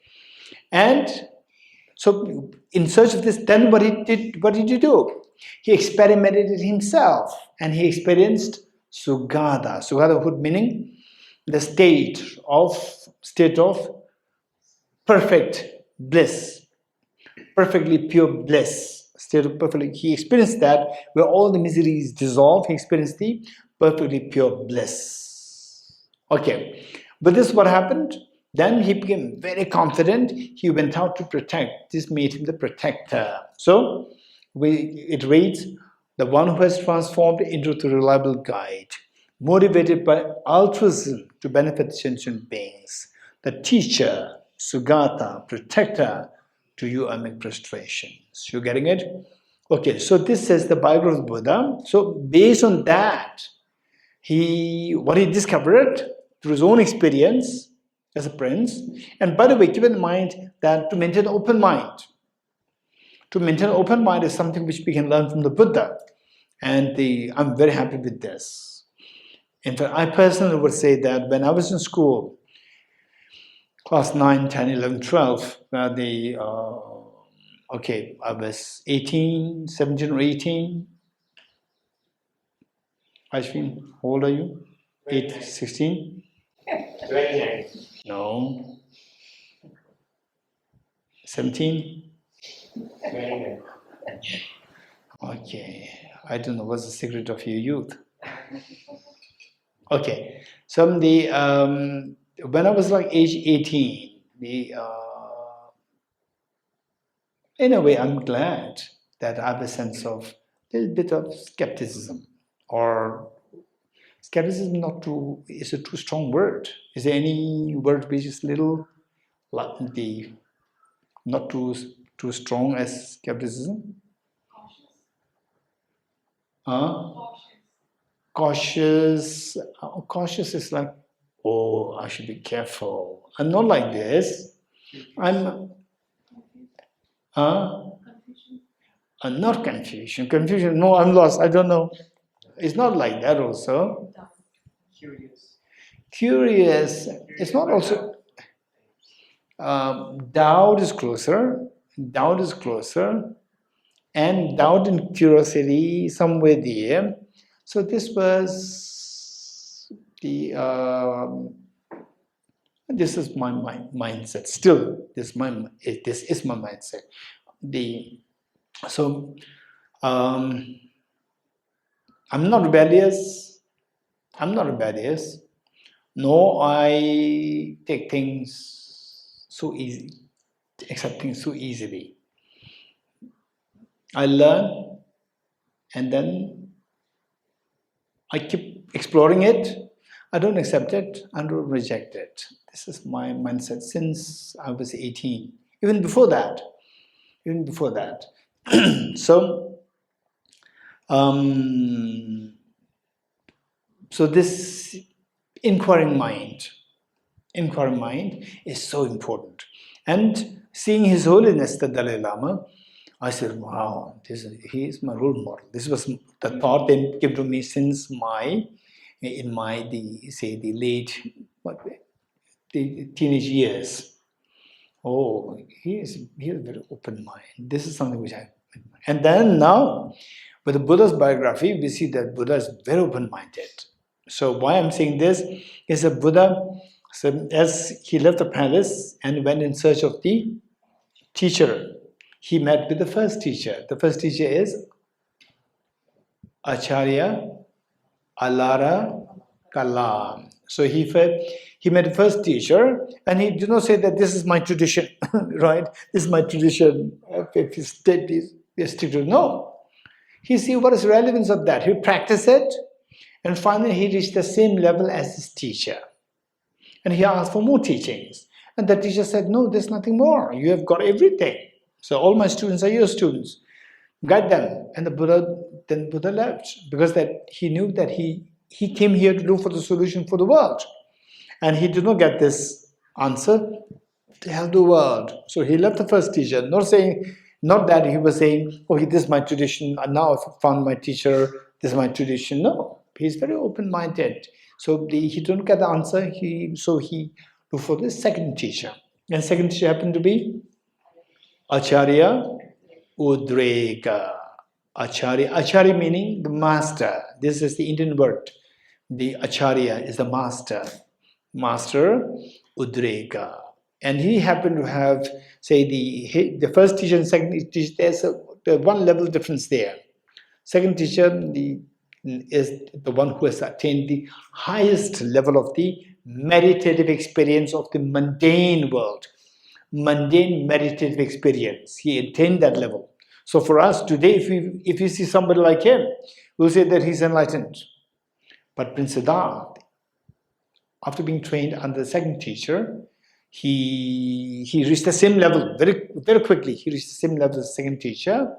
And so in search of this, then what did he do? He experimented himself and he experienced Sugata. Sugata meaning the state of perfect bliss, perfectly pure bliss, state of perfectly. He experienced that where all the miseries dissolve. He experienced the perfectly pure bliss. Okay, but this is what happened. Then he became very confident. He went out to protect. This made him the protector. So it reads, the one who has transformed into the reliable guide, motivated by altruism to benefit sentient beings, the teacher, Sugata, protector, to you I make prostrations. You getting it? Okay, so this says the biography of Buddha. So based on that, what he discovered through his own experience as a prince. And by the way, keep in mind that to maintain an open mind, is something which we can learn from the Buddha. And I'm very happy with this. In fact, I personally would say that when I was in school, class 9, 10, 11, 12, I was 18, 17 or 18. Ashwin, how old are you? 8, 16? 29. No. 17? 29. Okay. I don't know what's the secret of your youth. Okay. So when I was like age 18, in a way, I'm glad that I have a sense of a little bit of skepticism or Skepticism is a too strong word. Is there any word which is little like the not too strong as skepticism? Cautious. Cautious is like, oh, I should be careful. I'm not like this. I'm Confusion. not confusion. Confusion, no, I'm lost. I don't know. It's not like that also. Curious. Curious. It's not also. Doubt is closer. Doubt is closer. And doubt and curiosity somewhere there. So this was the this is my mindset. Still, this is my mindset. I'm not rebellious. I'm not rebellious. No, I take things so easy, accept things so easily. I learn, and then I keep exploring it. I don't accept it. I don't reject it. This is my mindset since I was 18. Even before that. So, so this inquiring mind is so important. And seeing His Holiness the Dalai Lama, I said, wow, he is my role model. This was the thought that came to me since the teenage years. Oh, he is very open mind. This is something which and then now, with the Buddha's biography, we see that Buddha is very open-minded. So why I'm saying this is that Buddha, so as he left the palace and went in search of the teacher, he met with the first teacher. The first teacher is Acharya Alara Kalam. So he met the first teacher, and he did not say that this is my tradition, right? This is my tradition. If you stick to no. He see what is relevance of that. He practiced it, and finally he reached the same level as his teacher. And he asked for more teachings. And the teacher said, no, there's nothing more. You have got everything. So all my students are your students. Guide them. And then Buddha left, because that he knew that he came here to look for the solution for the world. And he did not get this answer to help the world. So he left the first teacher, not that he was saying, oh, this is my tradition, and now I've found my teacher, this is my tradition. No, he's very open-minded. So he didn't get the answer, so he looked for the second teacher. And second teacher happened to be Acharya Udrega. Acharya meaning the master. This is the Indian word. The Acharya is the master. Master Udrega. And he happened to have, say, the first teacher and second teacher, there's one level difference there. Second teacher is the one who has attained the highest level of the meditative experience of the mundane world. Mundane meditative experience. He attained that level. So for us today, if you see somebody like him, we'll say that he's enlightened. But Prince Siddhartha, after being trained under the second teacher, he reached the same level very, very quickly. He reached the same level as the second teacher.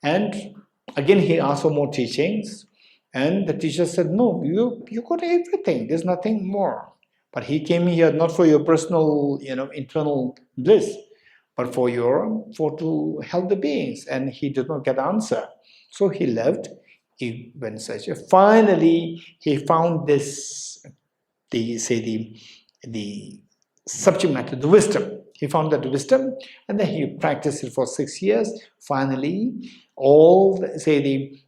And again, he asked for more teachings. And the teacher said, no, you got everything. There's nothing more. But he came here not for your personal, internal bliss, but to help the beings. And he did not get the answer. So he left. He went searching. Finally, he found this, the subject matter, the wisdom. He found that wisdom, and then he practiced it for 6 years. Finally,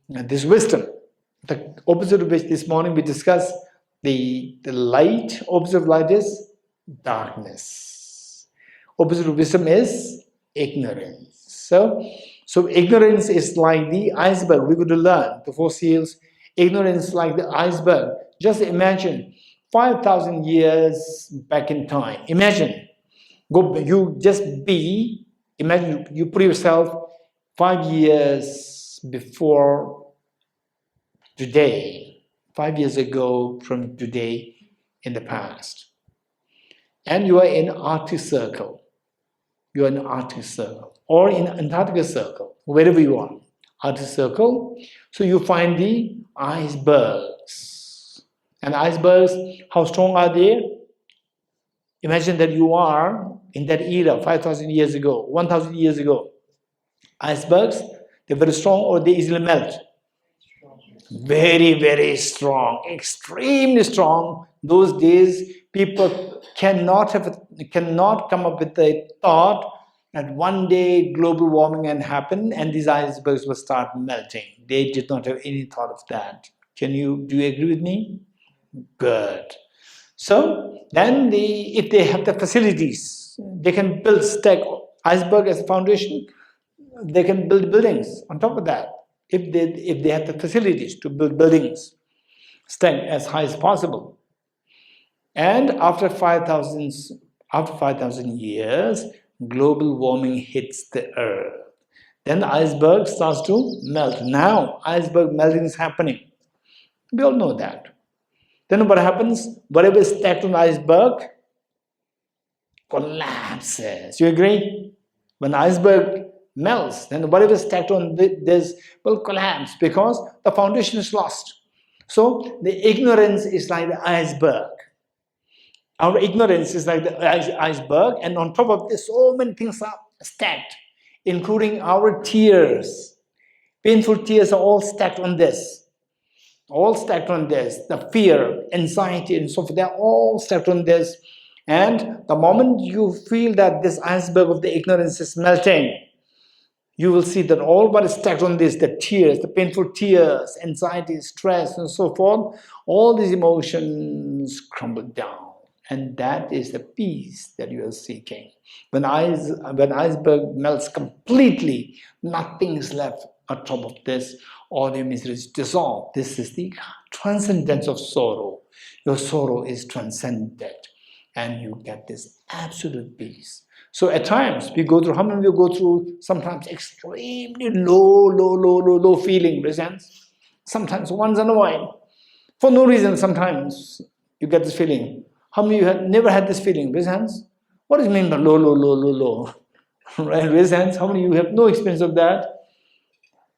this wisdom, the opposite of which this morning we discussed, the light, opposite of light is darkness. Opposite of wisdom is ignorance. So ignorance is like the iceberg. We're going to learn the four seals. Ignorance is like the iceberg. Just imagine 5,000 years back in time. Imagine you put yourself 5 years before today. 5 years ago from today in the past. And you are in Arctic Circle. You are in Arctic Circle or in Antarctica Circle, wherever you are. Arctic Circle. So you find the icebergs. And icebergs, how strong are they? Imagine that you are in that era, 5,000 years ago, 1,000 years ago. Icebergs, they're very strong or they easily melt. Very, very strong, extremely strong. Those days, people cannot come up with the thought that one day global warming can happen and these icebergs will start melting. They did not have any thought of that. Do you agree with me? Good. So then if they have the facilities, they can stack iceberg as a foundation. They can build buildings on top of that. If they have the facilities to build buildings, stack as high as possible. And after 5,000 years, global warming hits the earth. Then the iceberg starts to melt. Now, iceberg melting is happening. We all know that. Then what happens? Whatever is stacked on the iceberg collapses. You agree? When the iceberg melts, then whatever is stacked on this will collapse because the foundation is lost. So the ignorance is like the iceberg. Our ignorance is like the iceberg, and on top of this, so many things are stacked, including our tears. Painful tears are all stacked on this. All stacked on this. The fear, anxiety, and so forth, they're all stacked on this. And the moment you feel that this iceberg of the ignorance is melting, you will see that all what is stacked on this, the tears, the painful tears, anxiety, stress, and so forth, all these emotions crumble down. And that is the peace that you are seeking. When iceberg melts completely, nothing is left on top of this. All your misery is dissolved. This is the transcendence of sorrow. Your sorrow is transcended. And you get this absolute peace. So at times, we go through, how many of you go through sometimes extremely low feeling, presents? Sometimes once in a while. For no reason, sometimes you get this feeling. How many of you have never had this feeling? Raise hands. What does it mean by low? Right? Raise hands. How many of you have no experience of that?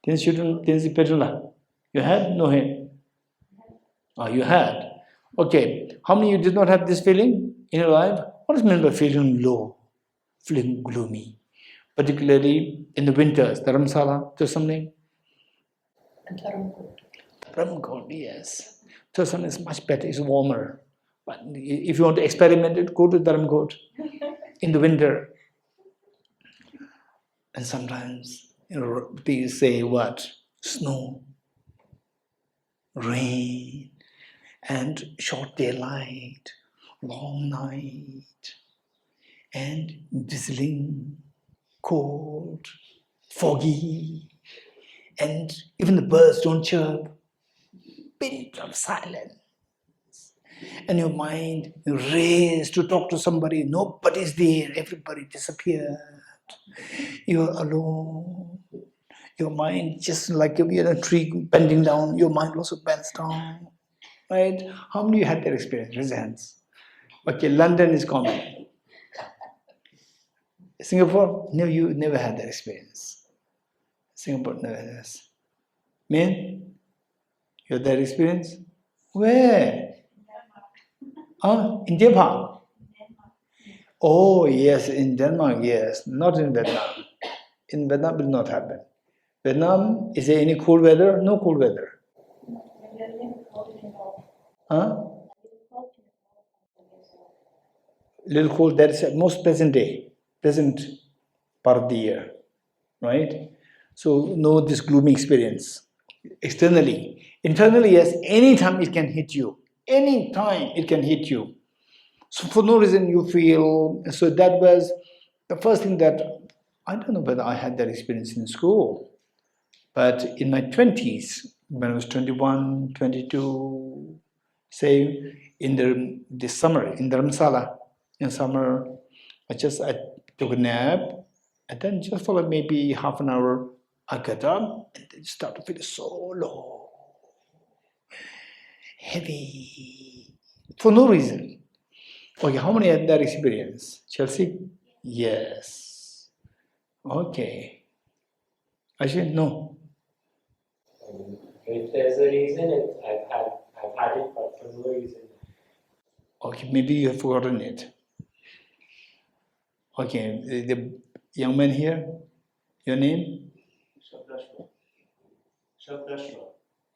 You had? No hand. Oh, you had. Okay. How many of you did not have this feeling in your life? What does it mean by feeling low? Feeling gloomy? Particularly in the winters, Dharamsala, Thosamling? Dharamkot, yes. Thosamling is much better, it's warmer. But if you want to experiment it, go to Dharamkot in the winter. And sometimes they say what? Snow, rain, and short daylight, long night, and drizzling, cold, foggy, and even the birds don't chirp. Pinch of silence. And your mind races to talk to somebody. Nobody's there. Everybody disappeared. You're alone. Your mind, just like you're in a tree bending down, your mind also bends down. Right? How many of you had that experience? Raise hands. Okay, London is common. Singapore? No, you never had that experience. Singapore never has. Men? You had that experience? Where? In Denmark. Oh, yes, in Denmark, yes. Not in Vietnam. In Vietnam, it will not happen. Vietnam, is there any cool weather? No cool weather. Little cold, that is the most pleasant day, pleasant part of the year, right? So, no this gloomy experience. Externally. Internally, yes, anytime it can hit you. Anytime it can hit you. So for no reason you feel, so that was the first thing that, I don't know whether I had that experience in school, but in my 20s, when I was 21, 22, say in the summer, in Dharamsala, in summer, I took a nap, and then just for like maybe half an hour, I got up and then start to feel so low. heavy, for no reason. Okay, how many had that experience? Chelsea? Yes. Okay. Ashwin? No. If there's a reason, I've had it, but for no reason. Okay, maybe you have forgotten it. Okay, the young man here, your name?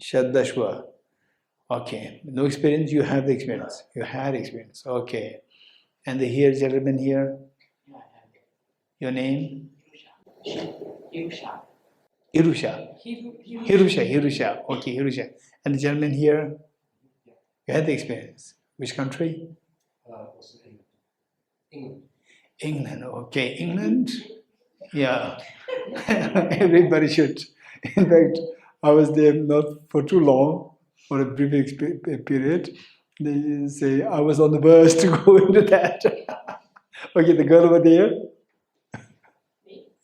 Shaddashwa. Okay, no experience, you have the experience. You had experience. Okay. And the here gentleman here, your name? Hirusha. Hirusha. Hirusha. Okay, Hirusha. And the gentleman here, you had the experience. Which country? England. England. Okay, England. Yeah. Everybody should. In fact, I was there not for too long, for a brief period. They say I was on the verge to go into that. Okay, the girl over there.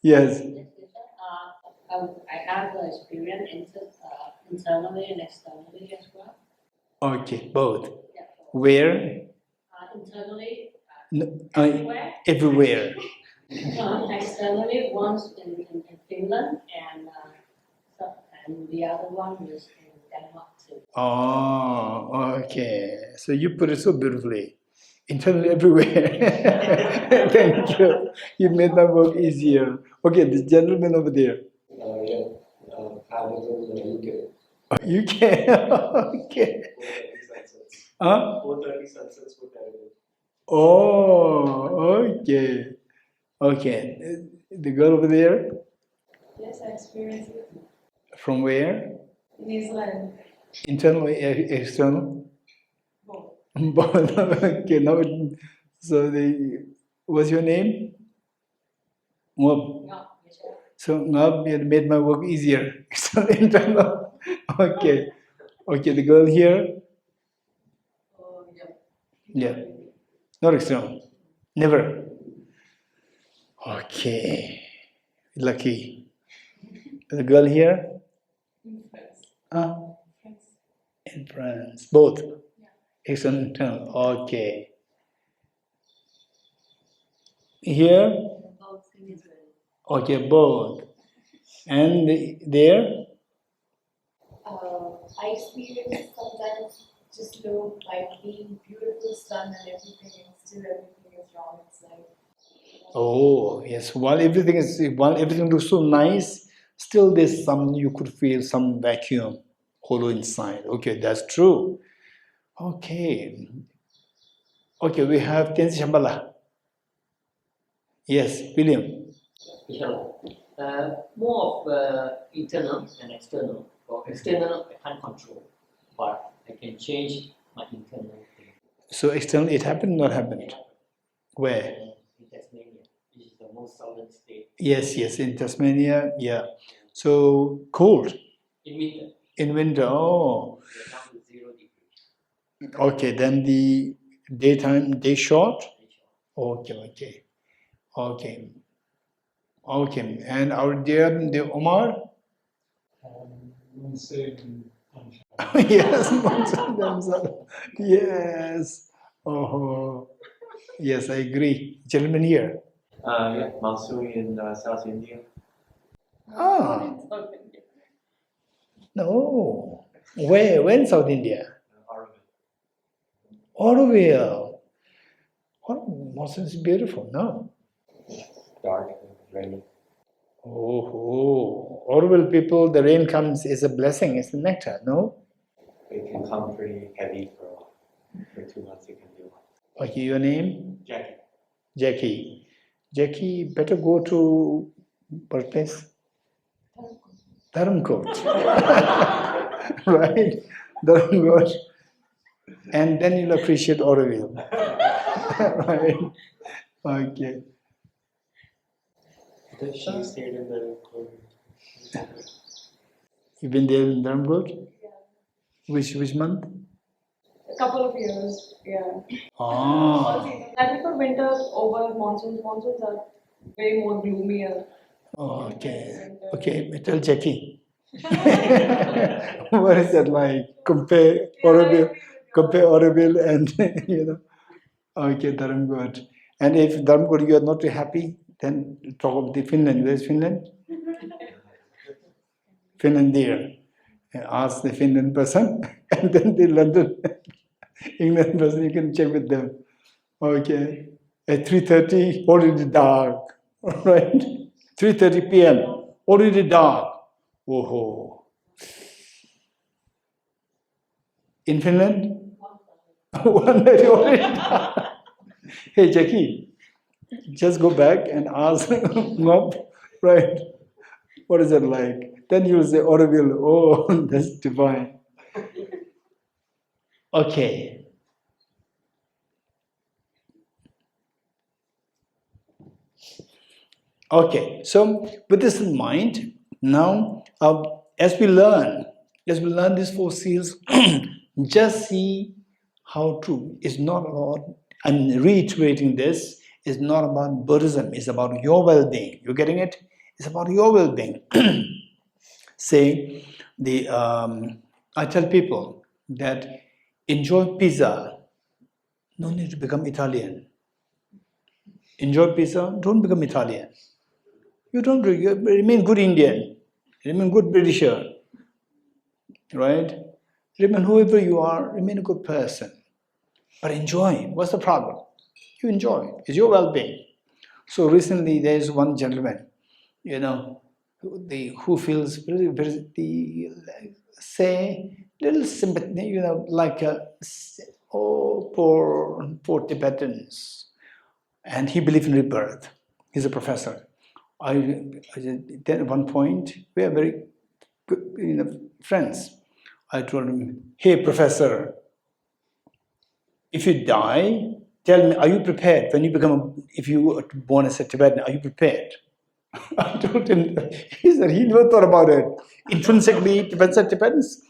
Yes. I have experience internally and externally as well. Okay, both. Yeah. Where? Internally, No, everywhere. everywhere. Externally, once in Finland, and the other one was in Denmark too. Oh, okay. So you put it so beautifully. Internally everywhere. Thank you. You made my work easier. Okay, the gentleman over there. I was in the UK. You can. Okay. 4:30 sunsets. Huh? 4:30 sunsets were terrible. Oh, okay. Okay. The girl over there? Yes, I experienced it From where? in Israel. Internal or external? Both. Both. Okay, now, what's your name? Ngab. No, yes, sir. So Ngab, you made my work easier. External, internal. Okay. Okay, the girl here? Oh, yeah. Yeah. Not external. Never. Okay. Lucky. The girl here? In France. France. In France. Both. Yeah. External, internal. Okay. Here? Both in Israel. Okay, both. And there? I experienced sometimes just low, like being beautiful sun and everything, and still everything is wrong. It's like, Oh, yes. While everything looks so nice, still there's you could feel some vacuum, hollow inside. Okay, that's true. Okay. Okay, we have Tensi Shambhala. Yes, William. More of internal and external. For external, I can't control, but I can change my internal thing. So external, it happened, not happened? Where? In Tasmania, which is the most southern state. Yes, in Tasmania, yeah. So cold. In winter, In winter, oh. we're down to 0 degrees. Okay, then the daytime, day short? Okay. And our dear the Omar? Yes, monsoon. Yes. Oh, yes, I agree. Gentlemen here. Yeah, monsoon in South India. Ah, no. Where? When South India? Auroville. Oh, monsoon is beautiful, no? Dark and rainy. Oh, Auroville people, the rain comes is a blessing, it's a nectar, no? It can come pretty heavy for 2 months. It can do. Okay, your name? Jackie. Jackie, better go to what place? Dharamkot. Right? Dharamkot. And then you'll appreciate Auroville. Right? Okay. She stayed in the You've been there in Dharamkot? yeah, Which month? a couple of years, yeah. Ah. All seasons. I prefer winter over monsoons. Monsoons are way more gloomier. Okay. Okay, tell Jackie. What is that like? Compare Auroville and you know. Okay, Dharamgod. And if Dharamgod you are not too happy, then talk of the Finland. Where is Finland? Finland there. And ask the Finland person, and then the London, England person. You can check with them. Okay. At 3:30, already dark. Right? 3:30 p.m. Already dark. Whoa. In Finland, 1:30 already dark. Hey Jackie, just go back and ask Ngop, right? What is it like? Then you'll say, Auroville, oh, that's divine. Okay. Okay, so with this in mind, now as we learn these four seals, just see how true. It's not about, I'm reiterating this, it's not about Buddhism, it's about your well-being. You're getting it? It's about your well-being. Say, I tell people that enjoy pizza, no need to become Italian. Enjoy pizza, don't become Italian. You remain good Indian, remain good Britisher, right? Remain whoever you are, remain a good person. But enjoy. What's the problem? You enjoy. It's your well-being. So recently there's one gentleman, who feels very say little sympathy, like poor Tibetans, and he believes in rebirth. He's a professor. Then at one point we are very good, friends. I told him, "Hey, professor, if you die, tell me, are you prepared when you if you are born as a Tibetan, are you prepared?" I told him, he said he never thought about it. Intrinsically, Tibetans are Tibetans.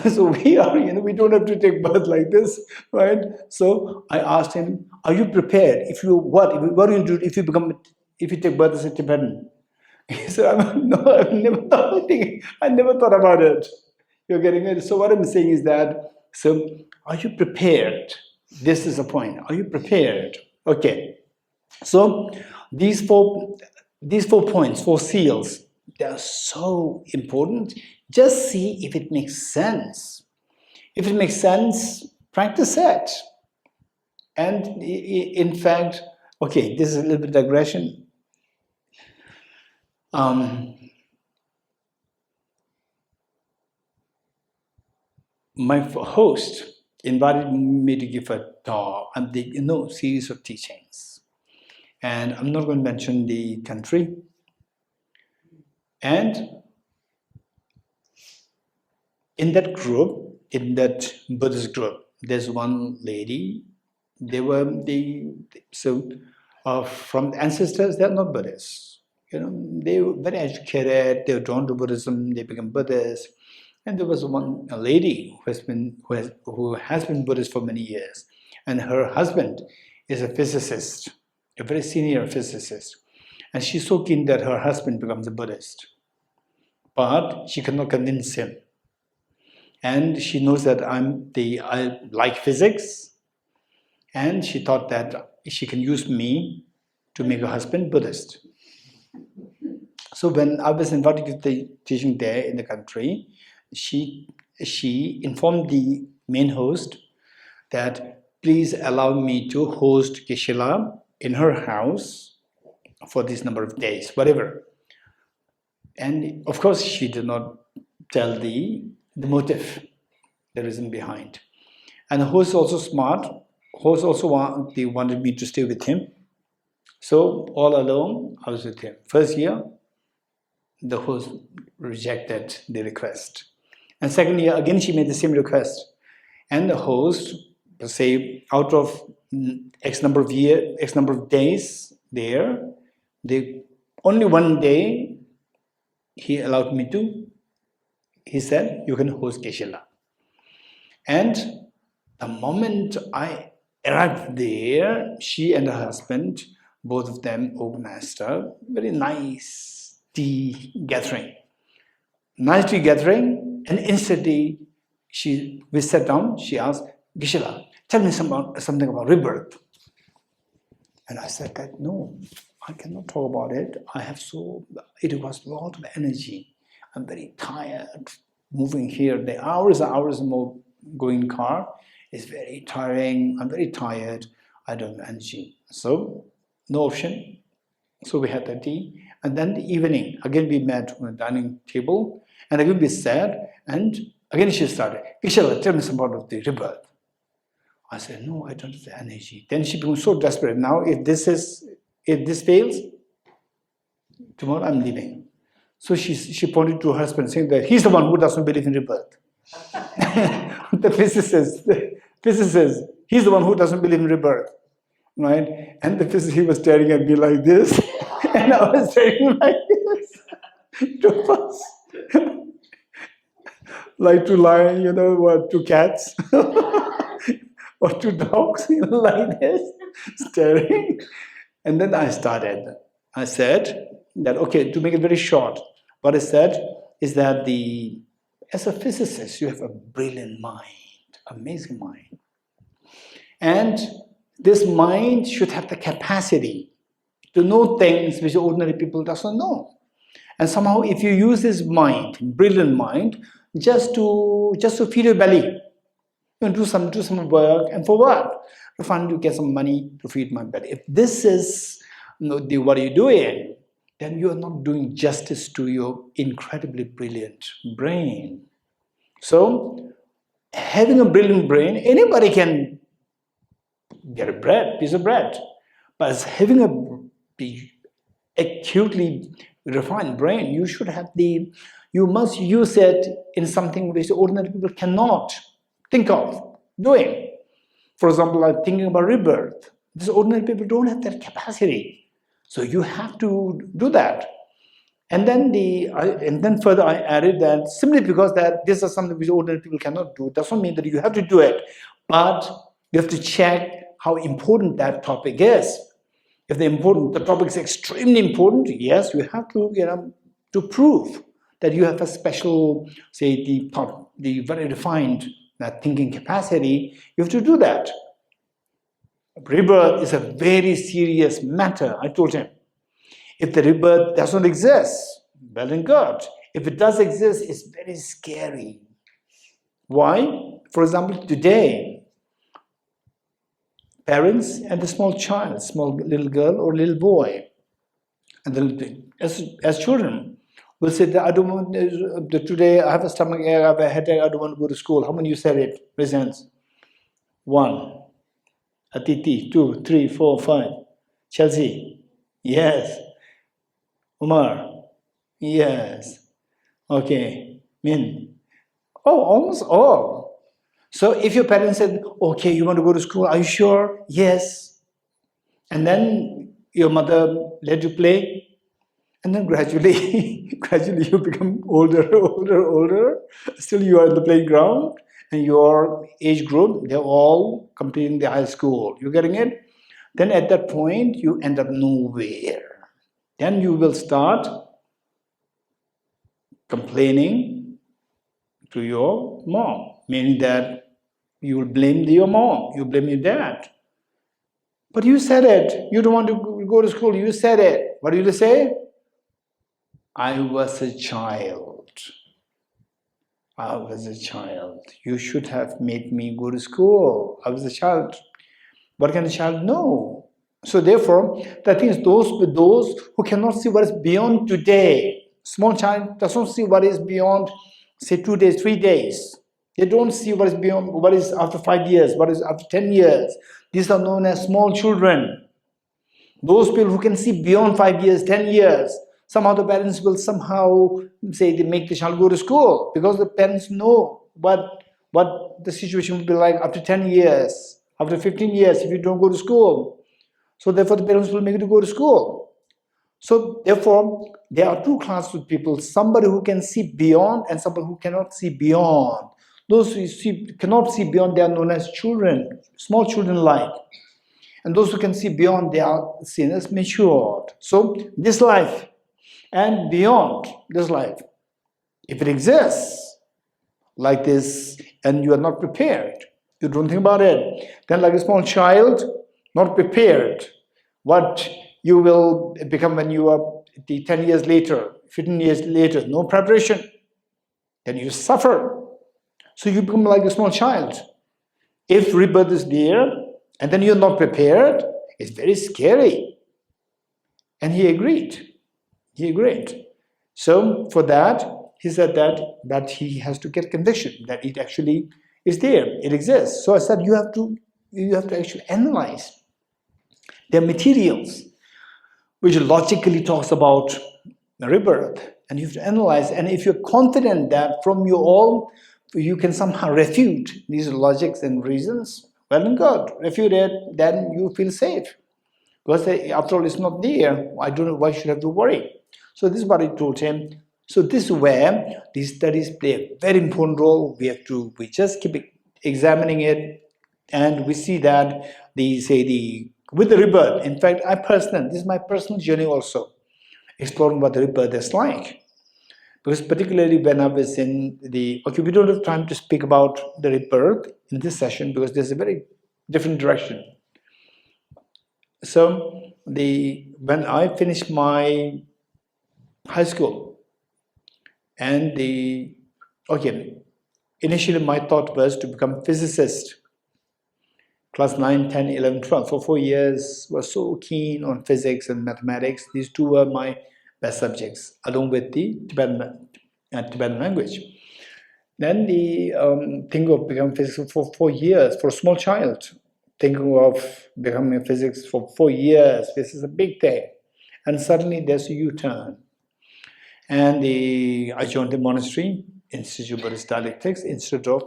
So we are, we don't have to take birth like this, right? So I asked him, are you prepared? What are you do if you take birth as a Tibetan? He said, no, I never thought about it. You're getting it? So what I'm saying is that, so are you prepared? This is the point. Are you prepared? Okay. So these four points, four seals, they are so important. Just see if it makes sense. If it makes sense, practice it. And in fact, okay, this is a little bit digression. My host invited me to give a talk and series of teachings. And I'm not going to mention the country. And in that group, in that Buddhist group, there's one lady. From the ancestors, they're not Buddhists. They were very educated. They were drawn to Buddhism. They became Buddhists. And there was a lady who has been Buddhist for many years, and her husband is a physicist, a very senior physicist, and she's so keen that her husband becomes a Buddhist, but she cannot convince him. And she knows that I like physics, and she thought that she can use me to make her husband Buddhist. So when I was invited to the teaching there in the country, she informed the main host that please allow me to host Geshe in her house for this number of days, whatever. And of course, she did not tell the motive, the reason behind. And the host also smart. Host also wanted me to stay with him. So all along, I was with him. First year, the host rejected the request. And second year, again, she made the same request. And the host, say, out of X number of days there, only one day, he allowed me to, he said, you can host Geshe. And the moment I arrived there, she and her husband, both of them organized a very nice tea gathering. nicely gathering, and instantly we sat down. She asked, Geshe, tell me something about rebirth. And I said that no, I cannot talk about it. It was a lot of energy. I'm very tired moving here. The hours and hours more going in car is very tiring. I'm very tired. I don't have energy. So no option. So we had the tea. And then the evening, again we met on the dining table. And again we sat. And again she started, Geshe, tell me something about the rebirth. I said, no, I don't have the energy. Then she became so desperate. Now, if this fails, tomorrow I'm leaving. So she pointed to her husband, saying that he's the one who doesn't believe in rebirth. The physicist, he's the one who doesn't believe in rebirth, right? And the physicist, he was staring at me like this, and I was staring like this. Two of us, like two cats. Or two dogs like this, staring. And then I started. I said that, okay, to make it very short, what I said is that as a physicist, you have a brilliant mind, amazing mind. And this mind should have the capacity to know things which ordinary people doesn't know. And somehow if you use this mind, brilliant mind, just to feed your belly, do some work, and for what? To finally get some money to feed my belly. If this is what you're doing, then you are not doing justice to your incredibly brilliant brain. So, having a brilliant brain, anybody can get a piece of bread. But as having a acutely refined brain, you must use it in something which ordinary people cannot think of doing. For example, I'm thinking about rebirth. These ordinary people don't have that capacity. So you have to do that. And then further I added that simply because that this is something which ordinary people cannot do, doesn't mean that you have to do it. But you have to check how important that topic is. If the topic is extremely important, yes, you have to prove that you have a special, say, the very refined thinking capacity, you have to do that. Rebirth is a very serious matter, I told him. If the rebirth doesn't exist, well and good. If it does exist, it's very scary. Why? For example, today, parents and the small child, small little girl or little boy, and as children, will say that I don't want, today I have a stomach ache, I have a headache, I don't want to go to school. How many of you said it? Raise hands. 1. Atiti, 2, 3, 4, 5. Chelsea? Yes. Umar? Yes. Okay. Min? Oh, almost all. So if your parents said, okay, you want to go to school, are you sure? Yes. And then your mother let you play. And then gradually you become older. Still you are in the playground and your age group, they're all completing the high school. You getting it? Then at that point, you end up nowhere. Then you will start complaining to your mom, meaning that you will blame your mom, you blame your dad. But you said it. You don't want to go to school. You said it. What do you say? I was a child. I was a child. You should have made me go to school. I was a child. What can a child know? So therefore, the thing is, those who cannot see what is beyond today, small child doesn't see what is beyond, say, 2 days, 3 days. They don't see what is beyond, what is after 5 years, what is after 10 years. These are known as small children. Those people who can see beyond 5 years, 10 years, somehow the parents will somehow say they make the child go to school because the parents know what the situation will be like after 10 years, after 15 years if you don't go to school. So therefore the parents will make you go to school. So therefore there are two classes of people, somebody who can see beyond and somebody who cannot see beyond. Those who cannot see beyond, they are known as children, small children like. And those who can see beyond, they are seen as matured. So this life and beyond this life, If it exists like this and you are not prepared, you don't think about it, then like a small child, not prepared, what you will become when you are 10 years later, 15 years later, no preparation, then you suffer. So you become like a small child. If rebirth is there and then you're not prepared, it's very scary. And he agreed. He agreed. So for that, he said that he has to get conviction that it actually is there, it exists. So I said you have to actually analyze. There are materials which logically talks about rebirth, and you have to analyze. And if you're confident that from you all you can somehow refute these logics and reasons, well and good, refute it, then you feel safe. Because after all, it's not there. I don't know why you should have to worry. So this is what I told him. So this is where these studies play a very important role. We just keep examining it, and we see that with the rebirth. In fact, this is my personal journey also, exploring what the rebirth is like. Because particularly when I was in we don't have time to speak about the rebirth in this session because there's a very different direction. So when I finished my high school, and initially my thought was to become a physicist. Class 9, 10, 11, 12, for 4 years, was so keen on physics and mathematics. These two were my best subjects, along with the Tibetan language. Then think of becoming physics for 4 years, for a small child, thinking of becoming a physics for 4 years, this is a big thing. And suddenly there's a U-turn. And I joined the monastery, Institute of Buddhist Dialectics, instead of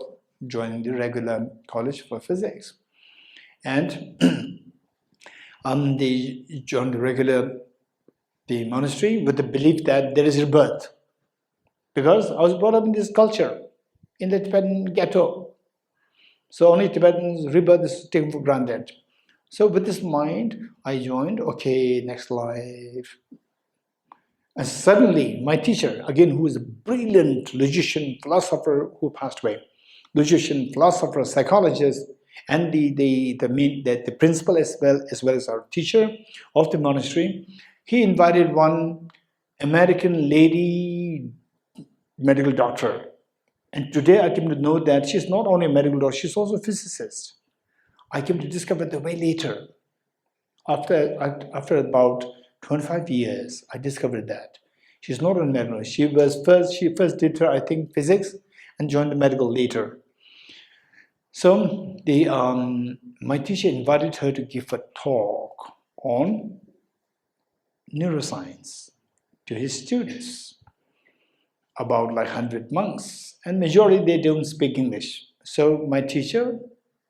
joining the regular college for physics. And they joined the monastery with the belief that there is rebirth. Because I was brought up in this culture, in the Tibetan ghetto. So only Tibetans' rebirth is taken for granted. So with this mind, I joined, okay, next life. And suddenly, my teacher, again, who is a brilliant logician, philosopher who passed away, logician, philosopher, psychologist, and the principal as well as our teacher of the monastery, he invited one American lady medical doctor. And today I came to know that she's not only a medical doctor, she's also a physicist. I came to discover that way later. After about 25 years, I discovered that. She's not a medical. She first did her, I think, physics and joined the medical later. So my teacher invited her to give a talk on neuroscience to his students, about like 100 monks, and majority they don't speak English. So my teacher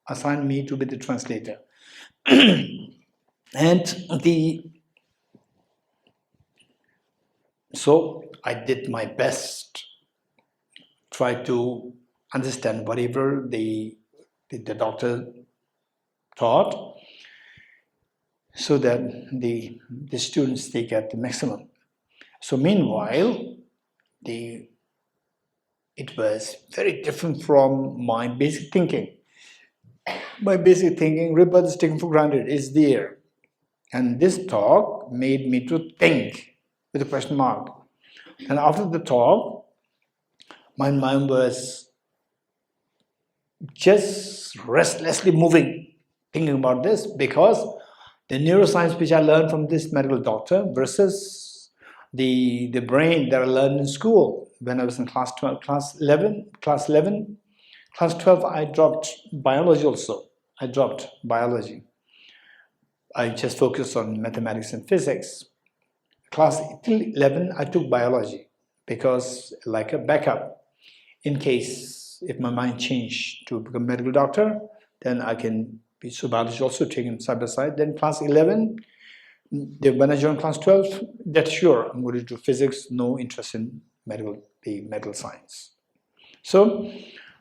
assigned me to be the translator. So I did my best, try to understand whatever the doctor taught, so that the students, they get the maximum. So meanwhile, it was very different from my basic thinking. My basic thinking, rebirth is taken for granted, is there. And this talk made me to think with a question mark. And after the talk, my mind was just restlessly moving, thinking about this, because the neuroscience which I learned from this medical doctor versus the brain that I learned in school when I was in class 11, class 12, I dropped biology also. I dropped biology. I just focused on mathematics and physics. Class 11, I took biology because like a backup, in case if my mind changed to become a medical doctor, then I can be so biology also taken side by side. Then class 11, when I joined class 12, that's sure I'm going to do physics, no interest in medical science. So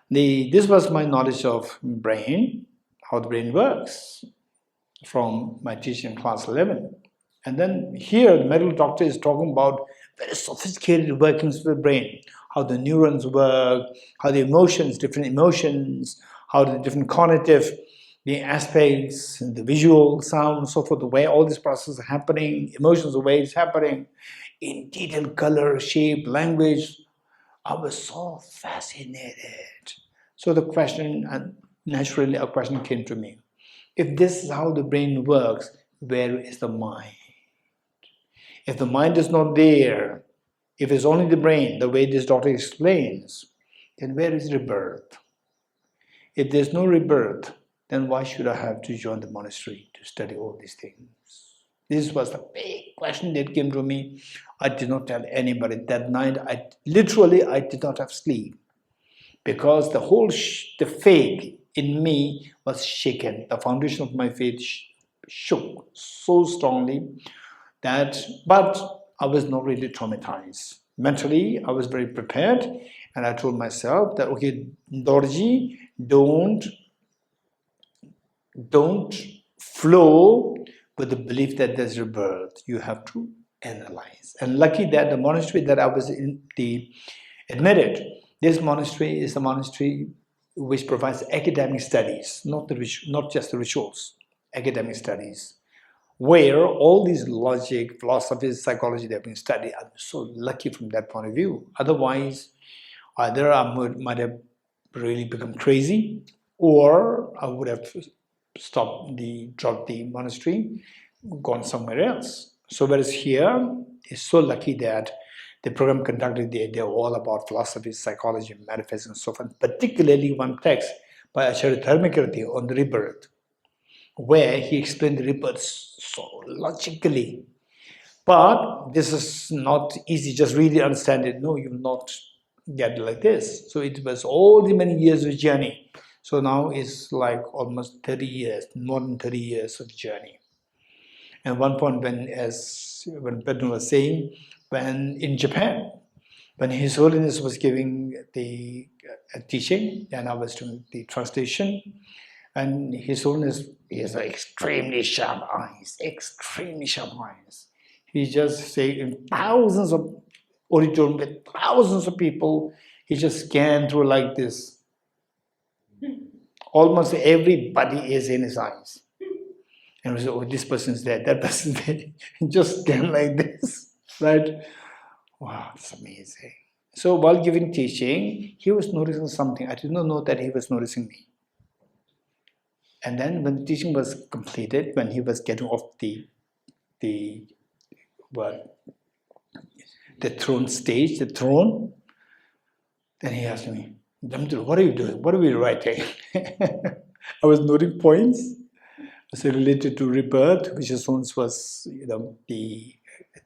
this was my knowledge of brain, how the brain works, from my teaching in class 11. And then here the medical doctor is talking about very sophisticated workings of the brain, how the neurons work, how the emotions, different emotions, how the different cognitive, the aspects, the visual, sound, so forth, the way all these processes are happening, emotions, the way it's happening, in detail, color, shape, language. I was so fascinated. So the question, and naturally a question came to me. If this is how the brain works, where is the mind? If the mind is not there, if it's only the brain, the way this doctor explains, then where is rebirth? If there's no rebirth, then why should I have to join the monastery to study all these things? This was the big question that came to me. I did not tell anybody. That night, I did not have sleep, because the whole the faith in me was shaken. The foundation of my faith shook so strongly that, but I was not really traumatized. Mentally, I was very prepared, and I told myself that, okay, Dorji, don't flow with the belief that there's rebirth. You have to analyze. And lucky that the monastery that I was admitted, this monastery is a monastery which provides academic studies, not just the rituals, academic studies, where all these logic, philosophy, psychology, they've been studied. I'm so lucky from that point of view. Otherwise, either I might have really become crazy, or I would have dropped the monastery, gone somewhere else. So whereas here, it's so lucky that the program conducted, they're all about philosophy, psychology, metaphysics, and so forth. Particularly one text by Acharya Dharmakirti on the rebirth, where he explained the rebirth so logically. But this is not easy, just really understand it. No, you will not get it like this. So it was all the many years of journey. So now it's like almost 30 years, more than 30 years of journey. And one point when Venerable was saying, when in Japan, when His Holiness was giving the teaching, and I was doing the translation, and His Holiness, he has extremely sharp eyes, extremely sharp eyes. He just say in thousands of auditorium with thousands of people, he just scanned through like this. Almost everybody is in his eyes. And we say, oh, this person's there, that person's there. Just scan like this, right? Wow, that's amazing. So while giving teaching, he was noticing something. I did not know that he was noticing me. And then when the teaching was completed, when he was getting off the throne stage, the throne, then he asked me, Damdul, what are you doing? What are we writing? I was noting points. So related to rebirth, which is was the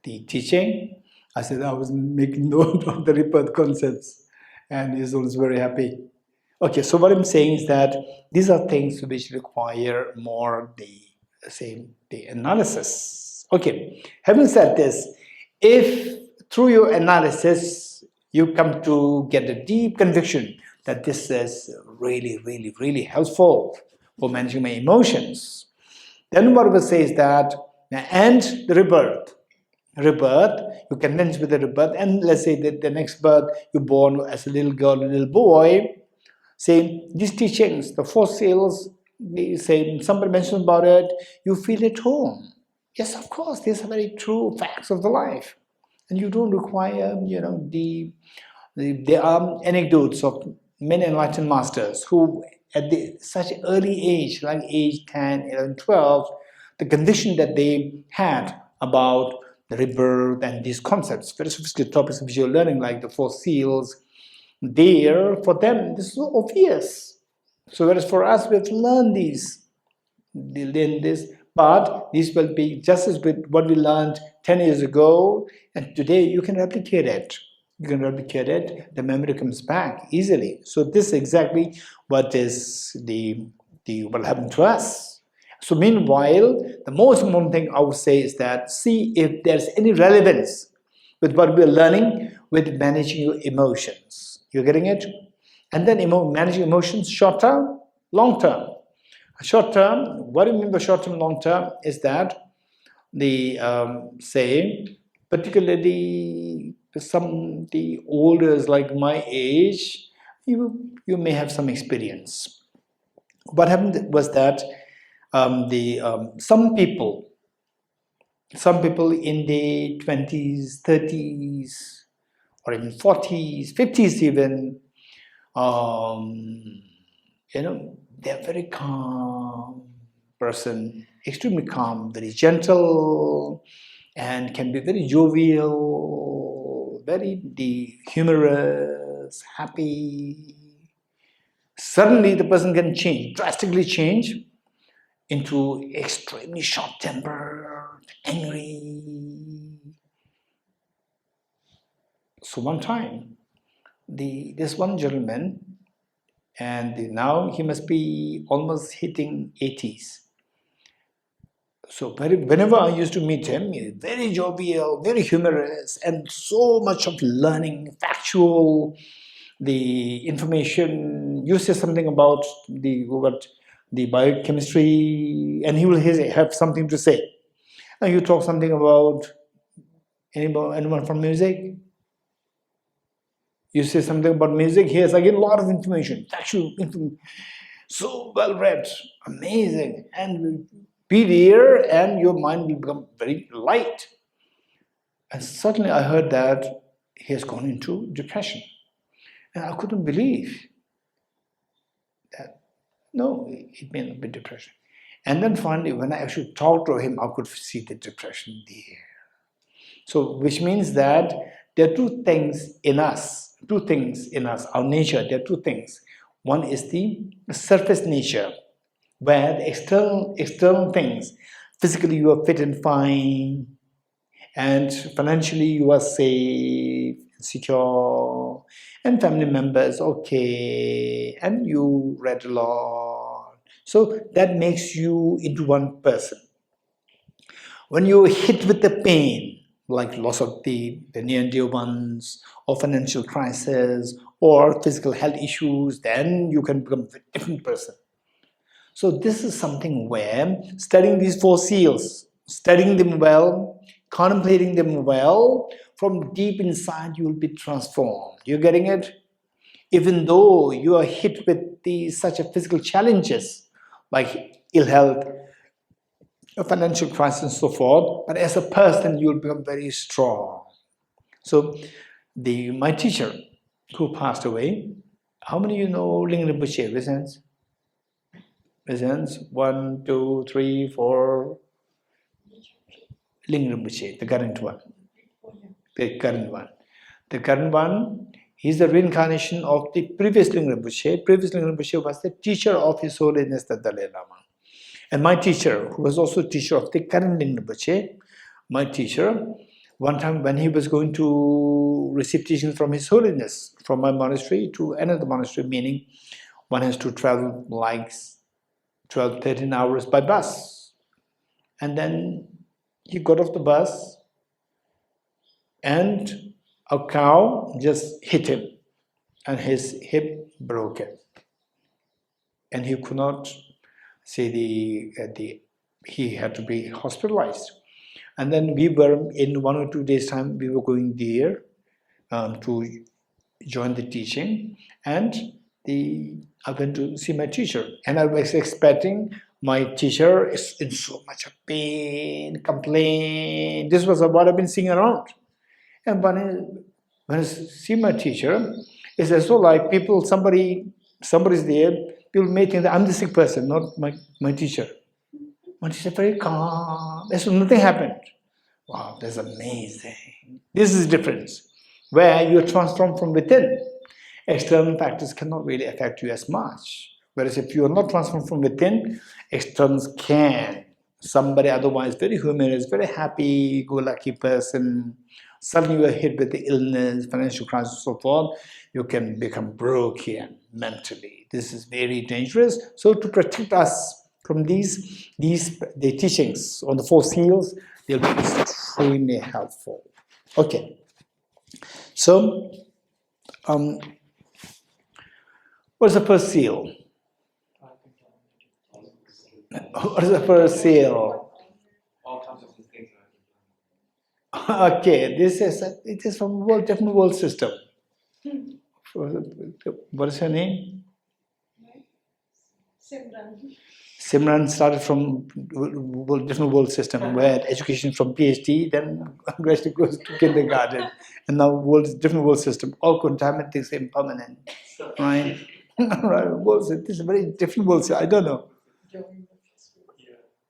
teaching. I said I was making note of the rebirth concepts, and he was very happy. Okay, so what I'm saying is that these are things which require more the analysis. Okay, having said this, if through your analysis you come to get a deep conviction that this is really, really, really helpful for managing my emotions, then what we say is that, and the rebirth, you convince with the rebirth, and let's say that the next birth you're born as a little girl, a little boy, say these teachings, the four seals, they say somebody mentions about it, you feel at home. Yes, of course, these are very true facts of the life, and you don't require, there are anecdotes of many enlightened masters who at such early age, like age 10, 11, 12, the condition that they had about the rebirth and these concepts, very sophisticated topics of visual learning like the four seals, there, for them, this is so obvious. So whereas for us, we have to learn these, but this will be just as with what we learned 10 years ago, and today you can replicate it. You can replicate it, the memory comes back easily. So this is exactly what is what happened to us. So meanwhile, the most important thing I would say is that see if there's any relevance with what we're learning with managing your emotions. You're getting it? And then managing emotions short term, long term. Short term, what do you mean by short term, long term is that particularly the olders like my age, you may have some experience. What happened was that some people in the 20s, 30s, or even 40s, 50s even, they're very calm person, extremely calm, very gentle, and can be very jovial, very humorous, happy. Suddenly the person can change, drastically change into extremely short-tempered, angry. So one time, this one gentleman, and now he must be almost hitting 80s. So whenever I used to meet him, he's very jovial, very humorous, and so much of learning, factual, the information. You say something about the biochemistry, and he will have something to say. And you talk something about anyone from music. You say something about music. He has again a lot of information, factual information. So well read, amazing, and be there, and your mind will become very light. And suddenly I heard that he has gone into depression, and I couldn't believe that. No, it may not be depression. And then finally, when I actually talked to him, I could see the depression there. So, which means that there are two things in us, our nature. There are two things. One is the surface nature, where the external things, physically you are fit and fine, and financially you are safe, secure, and family members okay, and you read a lot. So that makes you into one person. When you're hit with the pain, like loss of the near and dear ones, or financial crisis, or physical health issues, then you can become a different person. So this is something where studying these four seals, studying them well, contemplating them well, from deep inside you will be transformed. You're getting it? Even though you are hit with such a physical challenges, like ill health, a financial crisis and so forth, but as a person you will become very strong. So my teacher who passed away, how many of you know Ling Rinpoche? Presents 1, 2, 3, 4. Ling Rinpoche, the current one. The current one, he's the reincarnation of the previous Ling Rinpoche. Previous Ling Rinpoche was the teacher of His Holiness the Dalai Lama. And my teacher, who was also teacher of the current Ling Rinpoche, my teacher, one time when he was going to receive teachings from His Holiness, from my monastery to another monastery, meaning one has to travel like 12, 13 hours by bus. And then he got off the bus and a cow just hit him and his hip broken. And he could not see he had to be hospitalized. And then we were, in 1 or 2 days' time, we were going there to join the teaching. And I went to see my teacher. And I was expecting my teacher is in so much of pain, complaint. This was what I've been seeing around. And when I see my teacher, it's as though like somebody's there, people may think that I'm the sick person, not my teacher. My teacher very calm. As though nothing happened. Wow, that's amazing. This is difference, where you're transformed from within. External factors cannot really affect you as much. Whereas if you are not transformed from within, externals can. Somebody otherwise very humorous, very happy, go-lucky person, suddenly you are hit with the illness, financial crisis, so forth, you can become broken mentally. This is very dangerous. So to protect us from the teachings on the four seals, they'll be extremely helpful. Okay. So, what's the first seal? What is the first seal? All consciousness things Okay, it is from a different world system. What is her name? Simran. Simran started from different world system where education from PhD, then gradually goes to kindergarten, and now different world system. All contaminant is impermanent, right? Right, this is a very different world system. I don't know.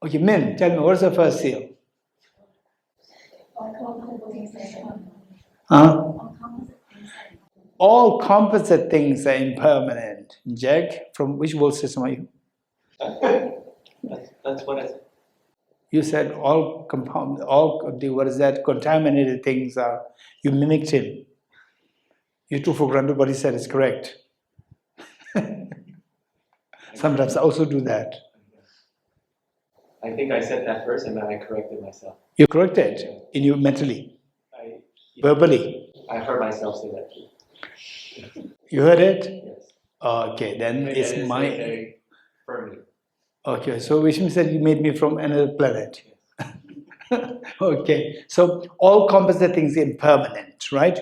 Okay, Min, tell me, what's the first seal? Huh? All composite things are impermanent. Jack, from which world system are you? That's what I said. You said all what is that? Contaminated things are. You mimicked him. You took for granted what he said is correct. Sometimes I also do that. I think I said that first and then I corrected myself. You corrected in you mentally, verbally. I heard myself say that too. You heard it? Yes. Okay, then And it's then my. very firmly. Okay, so which means that you made me from another planet. Okay, so all composite things are impermanent, right?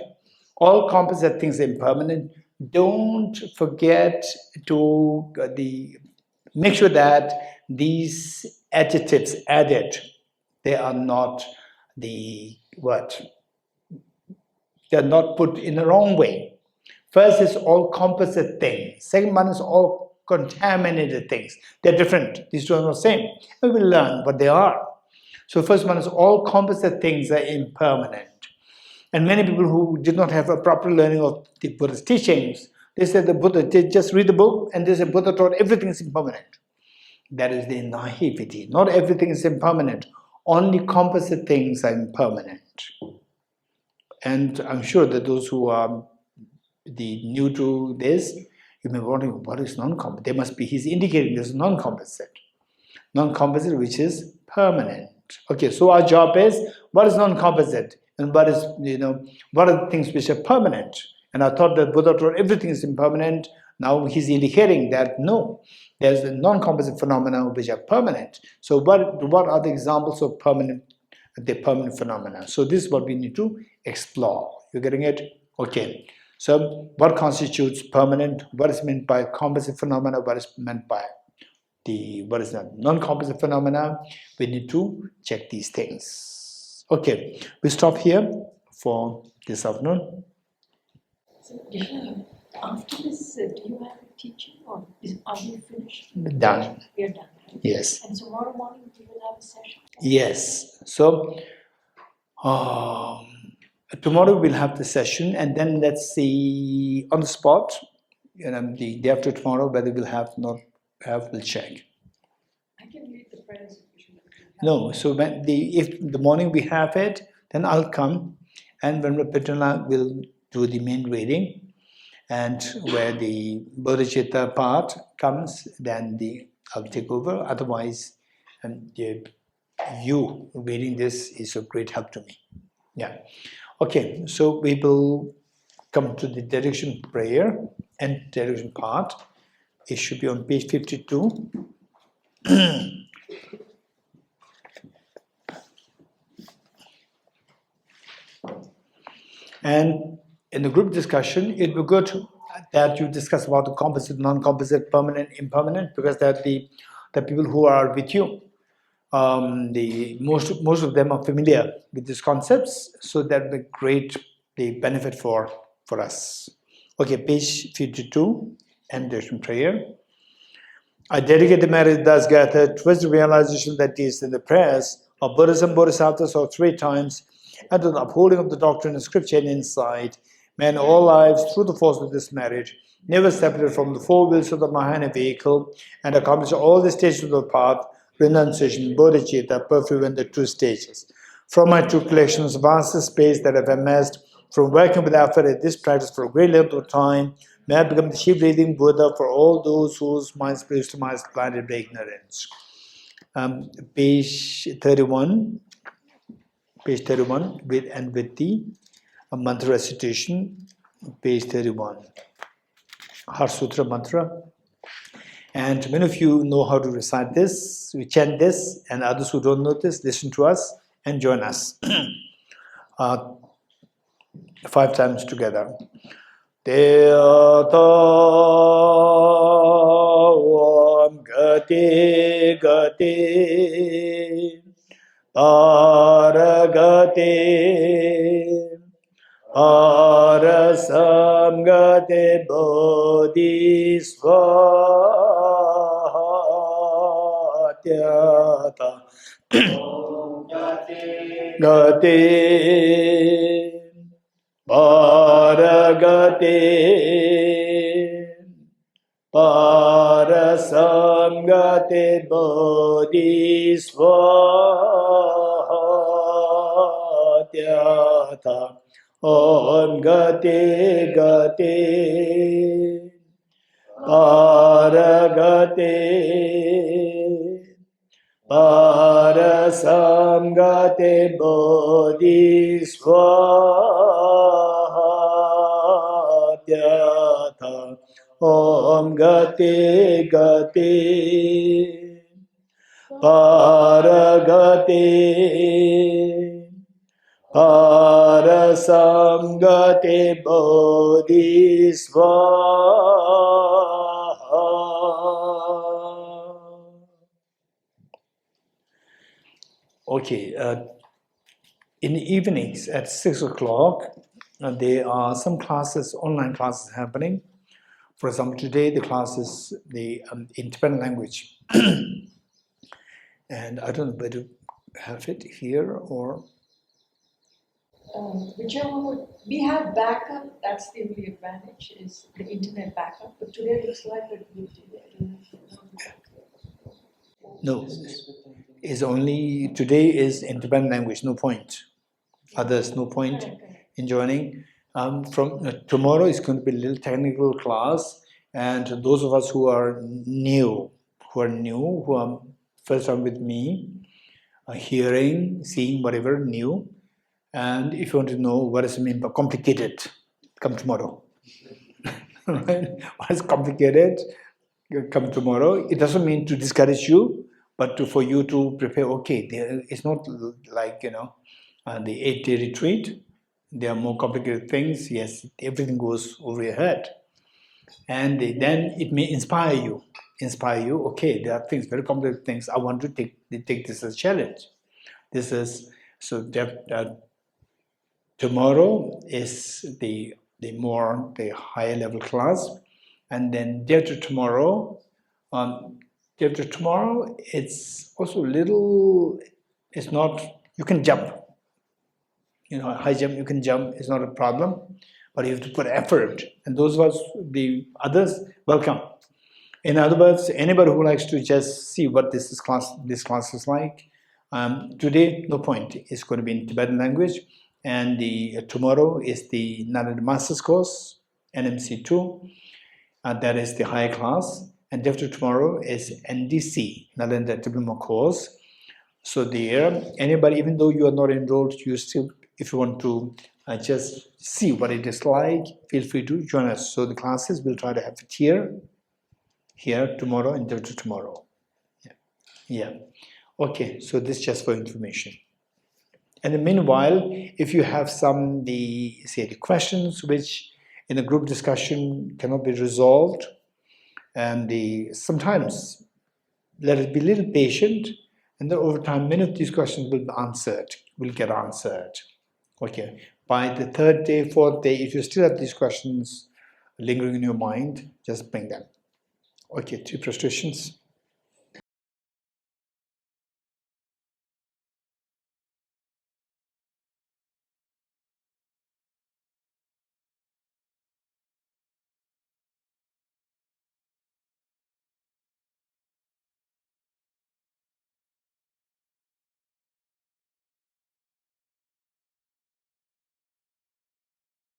All composite things are impermanent. Don't forget to make sure that these adjectives added, they are not they're not put in the wrong way. First is all composite things. Second one is all contaminated things. They're different. These two are not the same. We will learn what they are. So first one is all composite things are impermanent. And many people who did not have a proper learning of the Buddha's teachings, they said the Buddha, they just read the book and they said Buddha taught everything is impermanent. That is the naivety. Not everything is impermanent. Only composite things are impermanent. And I'm sure that those who are new to this, you may be wondering, what is non-composite? There must be, he's indicating this non-composite. Non-composite, which is permanent. Okay, so our job is, what is non-composite? And what is, what are the things which are permanent? And I thought that Buddha taught everything is impermanent. Now he's indicating that no, there's a non-composite phenomena which are permanent. So what are the examples of permanent phenomena? So this is what we need to explore. You're getting it? Okay. So what constitutes permanent? What is meant by composite phenomena? What is meant by what is that? Non-composite phenomena? We need to check these things. Okay. We stop here for this afternoon. So, after this, do you have a teaching or are we finished? Done. We are done, right? Yes. And tomorrow morning we will have a session? Yes. So, tomorrow we'll have the session and then let's see on the spot, the day after tomorrow, whether we'll have, not have, we'll check. I can read the prayers if you should. No, so if the morning we have it, then I'll come and when Rapitana will do the main reading and where the Bodhicitta part comes, then I'll take over. Otherwise, you reading this is of great help to me. Yeah. Okay, so we will come to the dedication prayer and dedication part. It should be on page 52. And in the group discussion, it would be good that you discuss about the composite, non-composite, permanent, impermanent, because that the people who are with you, most of them are familiar with these concepts, so that the great benefit for us. Okay, page 52, and dedication prayer. I dedicate the merit thus gathered towards the realization that is in the prayers of Buddhas and Bodhisattvas of 3 times, and to the upholding of the doctrine of scripture and insight. May in all lives, through the force of this merit, never separate from the 4 wheels of the Mahayana vehicle, and accomplish all the stages of the path, renunciation, bodhicitta, perfect and the 2 stages. From my 2 collections, vast space that I've amassed from working with effort at this practice for a great length of time, may I become the chief breathing Buddha for all those whose minds placed to my blinded by ignorance. Page 31 with the mantra recitation, page 31. Heart Sutra mantra. And many of you know how to recite this, we chant this, and others who don't know this, listen to us and join us. 5 times together. Teata Om Gati Gati Paragati Parasamgate Bodhisvatyata Gati Paragati Parasamgate Bodhisvatyata Om Gati Gati Paragati Parasamgate Bodhisvatyata Om Gati Gati Paragati Parasamgate Bodhisvaha. Okay, in the evenings at 6 o'clock, there are some classes, online classes happening. For example, today the class is in Tibetan language. And I don't know whether to have it here or... Whichever would, we have backup, that's the only advantage, is the internet backup, but today looks like a good day. No, it's only, today is in Tibetan language, no point. Others, no point in joining. From tomorrow is going to be a little technical class, and those of us who are new, who are first time with me, hearing, seeing whatever new, and if you want to know what does it mean by complicated, come tomorrow. Right? What is complicated? Come tomorrow. It doesn't mean to discourage you, but for you to prepare. Okay, it's not like the 8-day retreat. There are more complicated things. Yes, everything goes over your head, and then it may inspire you. Okay, there are things, very complicated things. I want to take this as a challenge. This is so that tomorrow is the higher level class, and then day after tomorrow, it's also little. It's not, you can jump. High jump, you can jump, it's not a problem, but you have to put effort. And those of us, the others, welcome. In other words, anybody who likes to just see what this class is like, today, no point. It's going to be in Tibetan language, and tomorrow is the Nalanda Master's course, NMC2, that is the higher class, and after tomorrow is NDC, Nalanda Diploma course. So there, anybody, even though you are not enrolled, you still, if you want to just see what it is like, feel free to join us. So the classes, we'll try to have it here tomorrow, and after tomorrow. Yeah. Okay, so this is just for information. And then meanwhile, if you have some the questions which in a group discussion cannot be resolved, and sometimes let us be a little patient, and then over time many of these questions will get answered. Okay, by the 3rd day, 4th day, if you still have these questions lingering in your mind, just bring them. Okay, 2 frustrations.